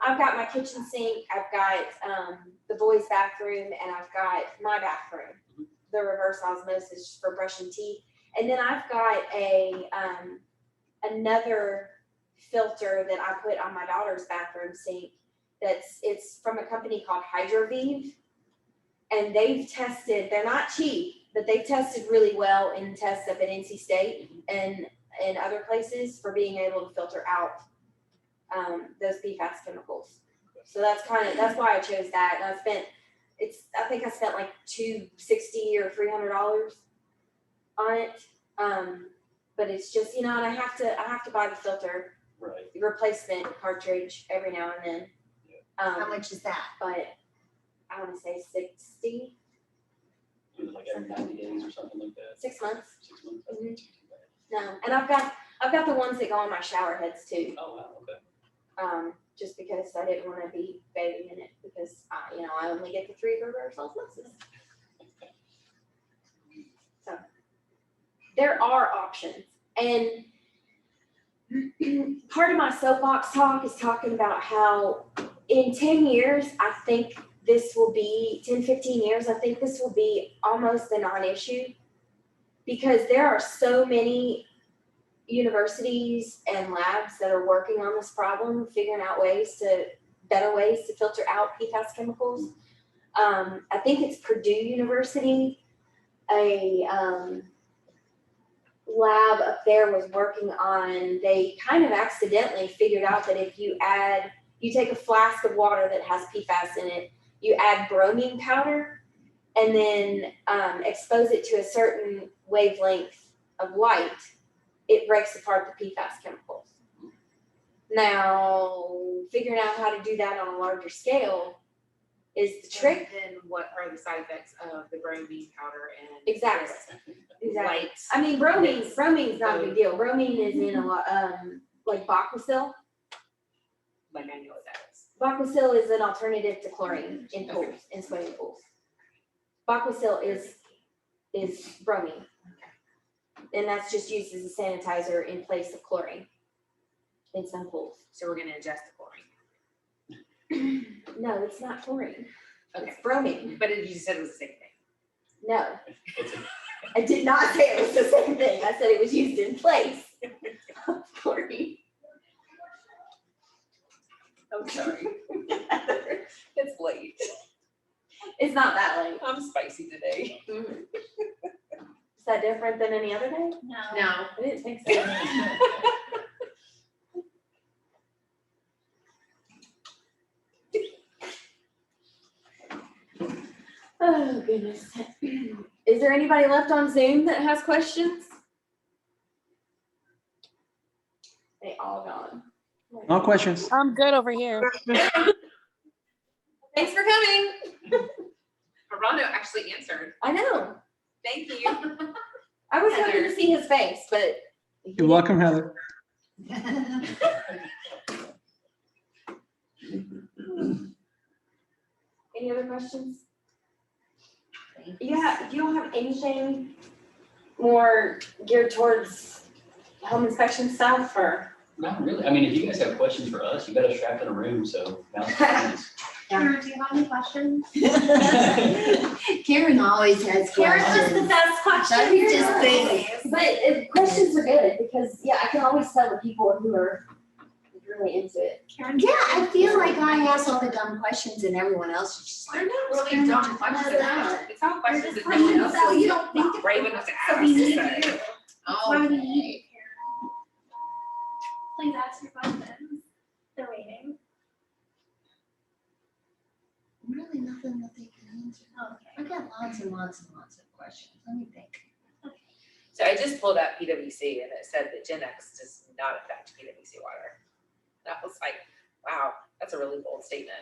I've got my kitchen sink, I've got the boys' bathroom, and I've got my bathroom, the reverse osmosis for brushing teeth. And then I've got another filter that I put on my daughter's bathroom sink it's from a company called Hydrovive. And they've tested, they're not cheap, but they've tested really well in tests up at NC State and other places for being able to filter out those PFAS chemicals. So that's why I chose that. And I think I spent like $260 or $300 on it. But it's just, and I have to buy the filter replacement cartridge every now and then. How much is that? But I want to say 60. Like every 90 days or something like that? 6 months. 6 months? Mhm. No, and I've got the ones that go on my shower heads too. Oh, wow, okay. Just because I didn't want to be bathing in it, because I only get the 3 reverse osmosis. So there are options, and part of my soapbox talk is talking about how in 10 years, I think this will be 10, 15 years, I think this will be almost a non-issue, because there are so many universities and labs that are working on this problem, figuring out better ways to filter out PFAS chemicals. I think it's Purdue University, a lab up there was working on, they kind of accidentally figured out that if you take a flask of water that has PFAS in it, you add bromine powder and then expose it to a certain wavelength of light, it breaks apart the PFAS chemicals. Now, figuring out how to do that on a larger scale is the trick. And then what are the side effects of the bromine powder and? Exactly. Light. Bromine's not a big deal. Bromine is in a lot, like Baquicil. Like I know what that is. Baquicil is an alternative to chlorine in pools, in swimming pools. Baquicil is bromine. And that's just used as a sanitizer in place of chlorine in some pools. So we're gonna adjust the chlorine. No, it's not chlorine. Okay. It's bromine. But you said it was the same thing. No. I did not say it was the same thing. I said it was used in place of chlorine. I'm sorry. It's late. It's not that late. I'm spicy today. Mm. Is that different than any other day? No. No. I didn't think so. Oh, goodness. Is there anybody left on Zoom that has questions? They all gone. No questions. I'm good over here. Thanks for coming. Armando actually answered. I know. Thank you. I was hoping to see his face, but. You're welcome, Heather. Any other questions? Yeah, you don't have anything more geared towards home inspection stuff or? Not really. I mean, if you guys have questions for us, you got us strapped in a room, so now's the time. Karen, do you have any questions? Karen always has Karen was the questions. best question. That was just big. But questions are good because, yeah, I can always tell the people who are really into it. Karen, yeah, I feel like I ask all the dumb questions and everyone else is just like. They're not really dumb questions. It's all questions that no Well, one else so is you don't think brave enough to So ask. we need so. to. Why do we need Okay. it, Karen? Please ask your questions. They're waiting. Really nothing that they can answer. Okay. I got lots and lots and lots of questions. Let me think. So I just pulled up PwC and it said that GenX does not affect PwC water. And I was like, wow, that's a really bold statement.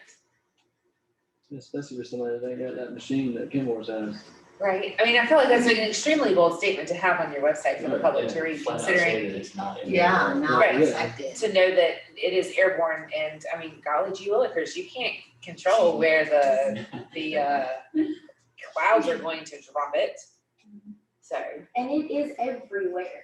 Especially for somebody that ain't got that machine that Kenmore's has. Right. I mean, I feel like that's an extremely bold statement to have on your website for the public to read, Flat out say considering that it's not in Yeah, there. not Right. affected. to know that it is airborne and, I mean, golly gee willikers, you can't control where the clouds are going to drop it. So, And it is everywhere.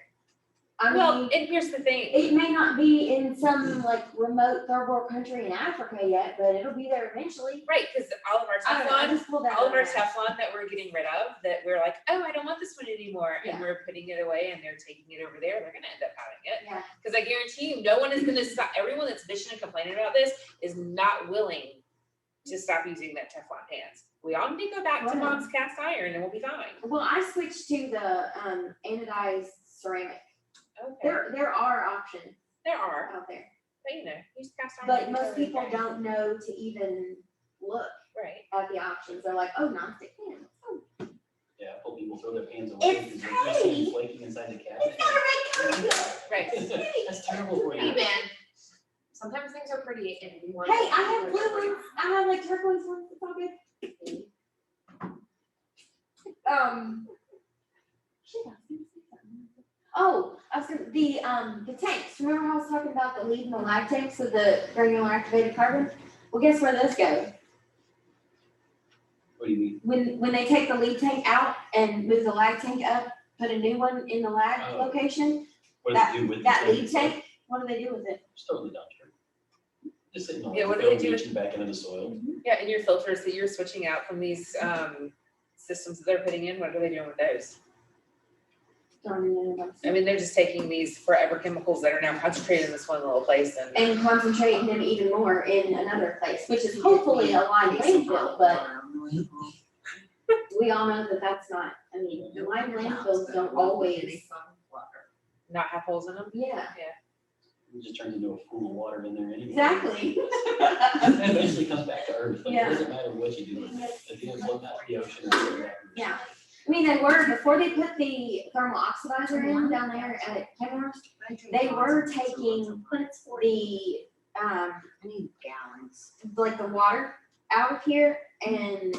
I well, mean, and here's the thing, it may not be in some like remote third world country in Africa yet, but it'll be there eventually. right, because all of our I don't know, I Teflon, just pulled that all of our out there. Teflon that we're getting rid of, that we're like, oh, I don't want this one anymore, and Yeah. we're putting it away and they're taking it over there, they're gonna end up having it. Yeah. Because I guarantee you, no one is gonna stop, everyone that's bitching and complaining about this is not willing to stop using that Teflon pans. We all need to go back to Right. mom's cast iron and we'll be fine. Well, I switched to the anodized ceramic. Okay, There are options there are, out there, but you know, use cast iron. but will be most totally people okay. don't know to even look Right. at the options. They're like, oh, nonstick pan. Oh, Yeah, I hope people throw their pans away It's because they're just pretty. flaking inside the cabinet. Right. That's terrible for Hey, you. man, sometimes things are pretty and we want. Hey, I have blue ones. I have like turquoise ones. It's all good. Shit, I was gonna say something. Oh, I was gonna, the tanks. Remember how I was talking about the lead and the lag tanks of the granular activated carbon? Well, guess where those go? What do you mean? When they take the lead tank out and move the lag tank up, put a new one in the lag Oh. location, What do they do with the that tank? lead tank, what do they do with it? Just throw it in the dumpster. Just sitting on Yeah, it, what do they do with- leaching back into the soil. Yeah, and your filters that you're switching out from these systems that they're putting in, what are they doing with those? I mean, they're just taking these forever chemicals that are now concentrated in this one little place and. And concentrating them even more in another place, which is hopefully a lined landfill, but we all know that that's not, I mean, the lined landfills don't always, Not have holes in them? yeah, It just turns into a pool of water in there anyway. exactly. It eventually comes back to earth, but it Yeah. doesn't matter what you do with it. If you float out to the ocean. it's going back to the Yeah. I mean, they were, before they put the thermal oxidizer in down there at Kenmore's, they were taking the, I need gallons. like the water out of here and,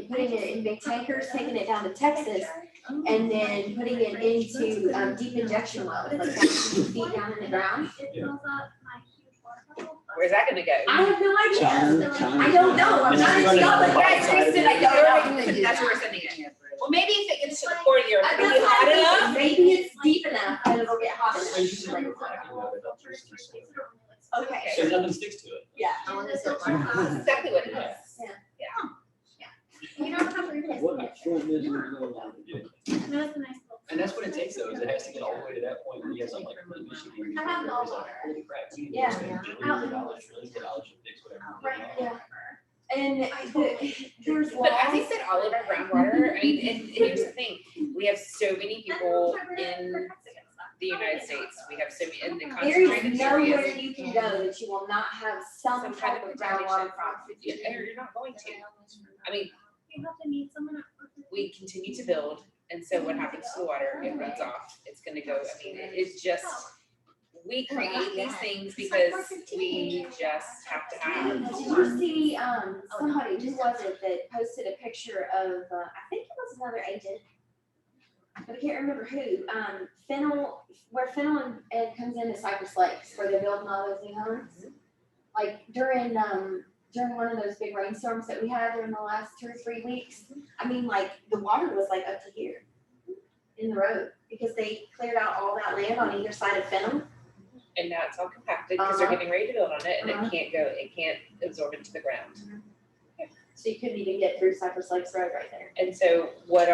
putting it in big tankers, taking it down to Texas, and then putting it into, deep injection wells, like 10 feet down in the ground. Where's that gonna go? I have no idea. China. I don't know, I'm not in Scotland, guys, Kristen, I don't know. That's where we're sending it. Well, maybe if it gets to the core of your, I maybe don't hot know, enough. maybe it's deep enough that it'll get hot So you just enough. like cracking of it, up to the soil. Okay, So nothing sticks to it. yeah. That's exactly what it is. You don't have to replace What it. short business is going on? That's a nice little. And that's what it takes though, is it has to get all the way to that point where you have something like a Michigan. I have no It's like, water. holy crap, we need to Yeah. spend trillions of dollars to fix whatever. we're doing. Yeah. And there's But I laws. think that all of our groundwater, I mean, and here's the thing, we have so many people in the United States, we have so many, in the There is concentrated nowhere areas. you can go that you will not have some Some type kind of of groundwater contamination. problem. You're not going to. I mean, we continue to build, and so what happens to the water? It runs off. It's gonna go, I mean, it's just, we create these things because we just have to have. Did you see, somebody, who was it, that posted a picture of, I think it was another agent, but I can't remember who, Fennel, where Fennel and comes into Cypress Lakes, where they're building all those new homes. Like during one of those big rainstorms that we had in the last 2 or 3 weeks, I mean, like, the water was like up to here in the road, because they cleared out all that land on either side of Fennel. And now it's all compacted because they're getting ready to build on it, and it can't absorb into the ground. So you couldn't even get through Cypress Lakes Road right there. And so what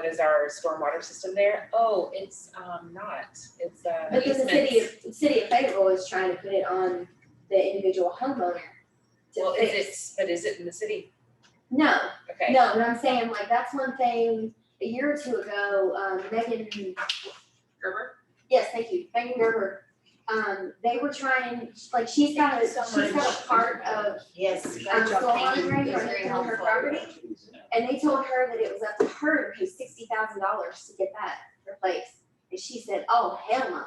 is our stormwater system there? Oh, it's it's But then the city of Fayetteville is trying to put it on the individual homeowner. Well, is it in the city? No, Okay. no, but I'm saying, like, that's one thing, a year or two ago, Megan Gerber? Yes, thank you, Megan Gerber. They were trying, like, she's got a part of, Yes. stormwater drain running through her property. And they told her that it was up to her to pay $60,000 to get that replaced. And she said, oh, hell no.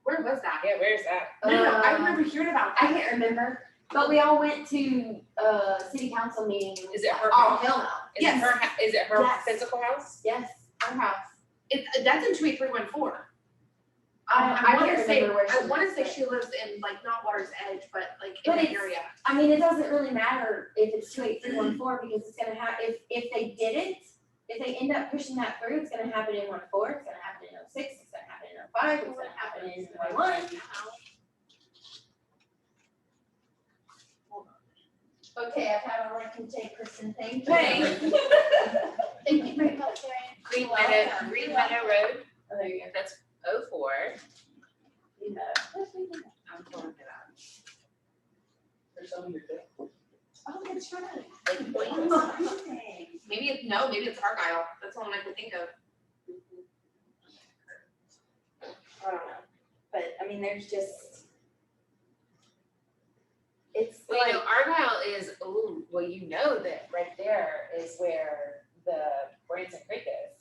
Where was that? Yeah, where's that? No, I remember hearing about I can't remember, but we all went to a city council meeting. Is it her Oh, house? hell no. Is it her Yes. physical house? Yes, our house. That's in 28314. I I wanna can't say, remember where she I wanna lives, say but- she lives in, like, not Water's Edge, but like in But that it's- area. I mean, it doesn't really matter if it's 28314 because it's gonna have, if they didn't, if they end up pushing that through, it's gonna happen in 14, it's gonna happen in 06, it's gonna happen in 05, it's gonna happen in 21. Okay, I've had all I can take, Kristen, thank you. Thanks. Thank you very much, Green Meadow Road. Oh, there you go. That's 04. You know. I'm pulling it up. There's some of your thing. Oh, that's right. Like, wait. Maybe it's Argyle. That's the one I could think of. I don't know, but I mean, there's just, it's Well, like, you know, Argyle is, well, you know that right there is where the Branson Creek is.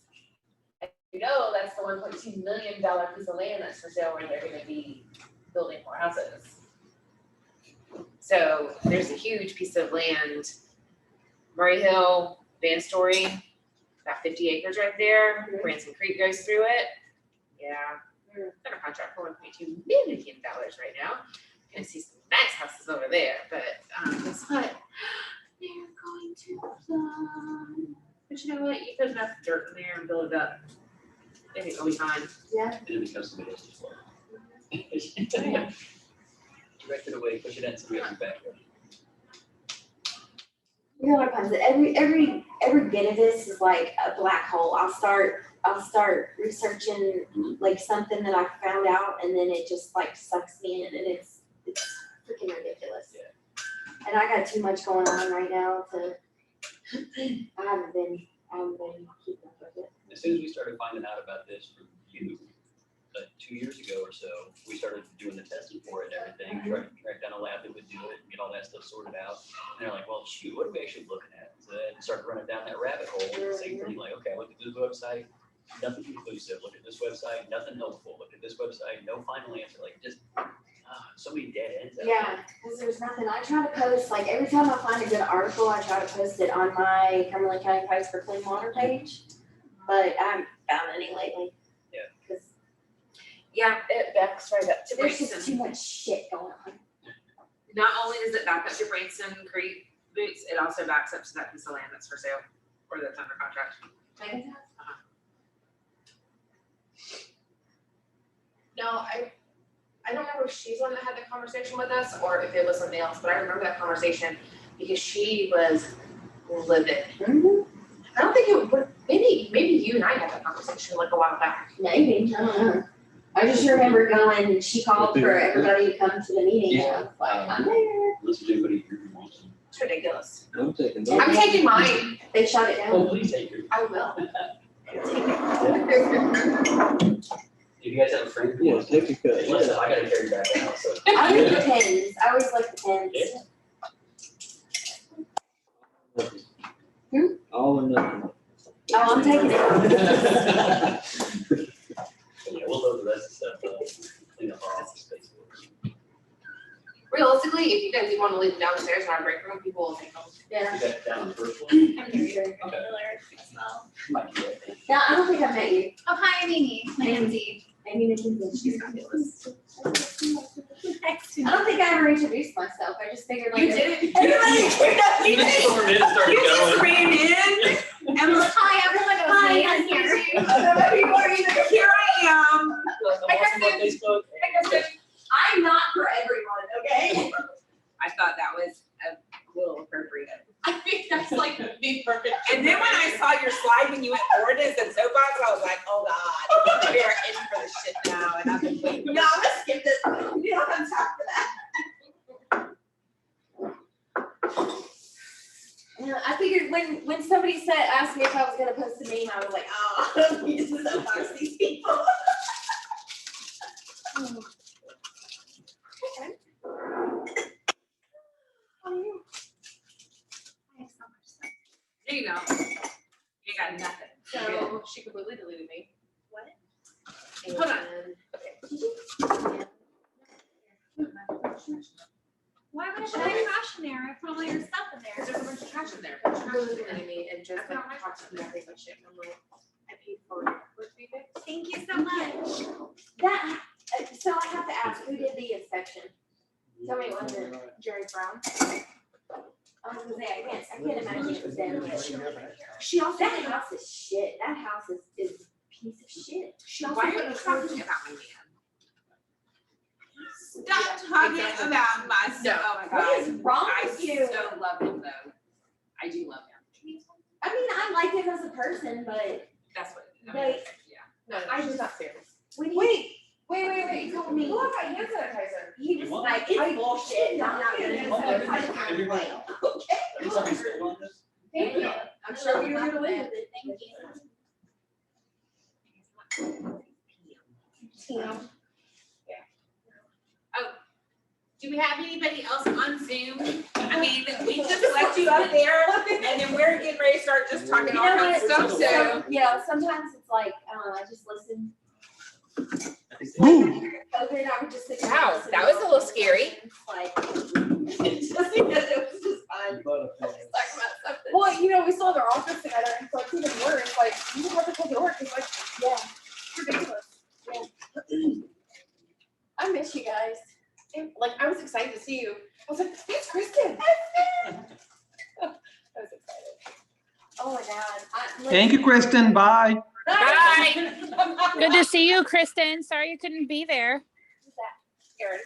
And you know, that's the $1.2 million piece of land that's for sale where they're gonna be building more houses. So there's a huge piece of land, Murray Hill, Van Story, about 50 acres right there. Branson Creek goes through it. Yeah, we're under contract for $1.2 million right now. Gonna see some nice houses over there, but guess what? They're going to flood. But you know what? You put enough dirt in there and build it up. I think it'll be fine. yeah. And it becomes somebody else's fault. Direct it away, push it in, somebody else's backyard. You know what happens, every bit of this is like a black hole. I'll start researching like something that I found out and then it just like sucks me in and it's freaking ridiculous. Yeah. And I got too much going on right now to, I haven't been keeping up with it. As soon as we started finding out about this from you, like 2 years ago or so, we started doing the testing for it and everything, trying to track down a lab that would do it and get all that stuff sorted out. And they're like, well, shoot, what are we actually looking at? So then started running down that rabbit hole, same thing, like, okay, look at this website, nothing conclusive, look at this website, nothing helpful, look at this website, no final answer, like just, so many dead ends out there. Yeah, because there's nothing, I try to post, like every time I find a good article, I try to post it on my Cumberland County Post for Clean Water page, but I haven't found any lately. Yeah. Because Yeah, it backs right up to there's just Branson. too much shit going on. Not only does it back up to Branson Creek boots, it also backs up to that piece of land that's for sale or that's under contract. Megan's house? No, I don't remember if she's the one that had the conversation with us or if it was somebody else, but I remember that conversation because she was livid. I don't think it would, maybe you and I had that conversation like a while back. Maybe, I don't know. I just remember going, she called for everybody to come to the meeting and I was like, I'm there. Listen to anybody here who wants to. It's ridiculous. I'm taking I'm taking mine. They shut it Oh, down. please take your. I will. Do you guys have a friend? who Yeah, wants take your cut. to- Listen, I gotta carry back out, so. I like the pens, I always like the pens. Yeah. all or nothing. Oh, I'm taking it. Yeah, we'll load the rest of the stuff, clean up our office space. Realistically, if you guys do want to leave them downstairs in our break room, people will take them. Yeah. Is that down the first one? I'm here. Might be right there. Yeah, I don't think I've met you. Oh, hi, I'm Amy. Nancy. Amy McKenzie. She's fabulous. I don't think I ever introduced myself. I just figured like. You didn't. Everybody, You just stormed in and started you just going. ran in and was, hi, everyone, hi, I'm here. You are either, here I am. Like, I'm watching my Facebook. I'm not for everyone, okay? I thought that was a little appropriate. I think that's like the perfect. And then when I saw your slide when you went ordinance and soapbox, I was like, oh God, we are in for the shit now, and I've been waiting. No, I'm gonna skip this. We don't have time for that. Yeah, I figured when somebody asked me if I was gonna post a meme, I was like, oh, I don't need to soapbox these people. Okay. How are you? I have so much stuff. There you go. You got nothing. So She completely deleted me. what? Hold on. Okay. Why would I put trash in there? I put all your stuff in There's there. a bunch of trash in there. Completely deleted me and just like talked to me about Facebook shit. I'm like, I paid for it. Where's me fixed? Thank you so much. That, so I have to ask, who did the inspection? Tell me it wasn't Jerry Brown. I was gonna say, I can't imagine it was them, but she also, that house is shit. That house is a piece of shit. She also Why are put you a talking about my man? Stop talking about my No, stuff. oh my What is God. wrong I with you? so love him though. I do love him. I mean, I like him as a person, but That's what, I mean, Wait. yeah. No, I she's just- not serious. when he, Wait, he told me, Who got hand sanitizer? he was like, it's bullshit. I'm not gonna do it. I'm like, okay. Everybody's still on this? Thank you. I'm sure we were gonna live with it. Thank you. Do we have anybody else on Zoom? I mean, we just left you up there, and then we're getting ready to start just talking You all know kinds of what? stuff, so. Yeah, sometimes it's like, I just listen. Woo. COVID, I would just sit. there and Wow, listen that to was a little scary. Like, it's just because it was just fun. Butterflies. Talk about something. Well, you know, we still have our office together, and so it's even worse. Like, you don't have to come to work. It's like, Yeah, ridiculous. I miss you guys. And, like, I was excited to see you. I was like, that's Kristen. I was excited. Oh my God. Thank you, Kristen. Bye. Good to see you, Kristen. Sorry you couldn't be there. Who's that? Erin.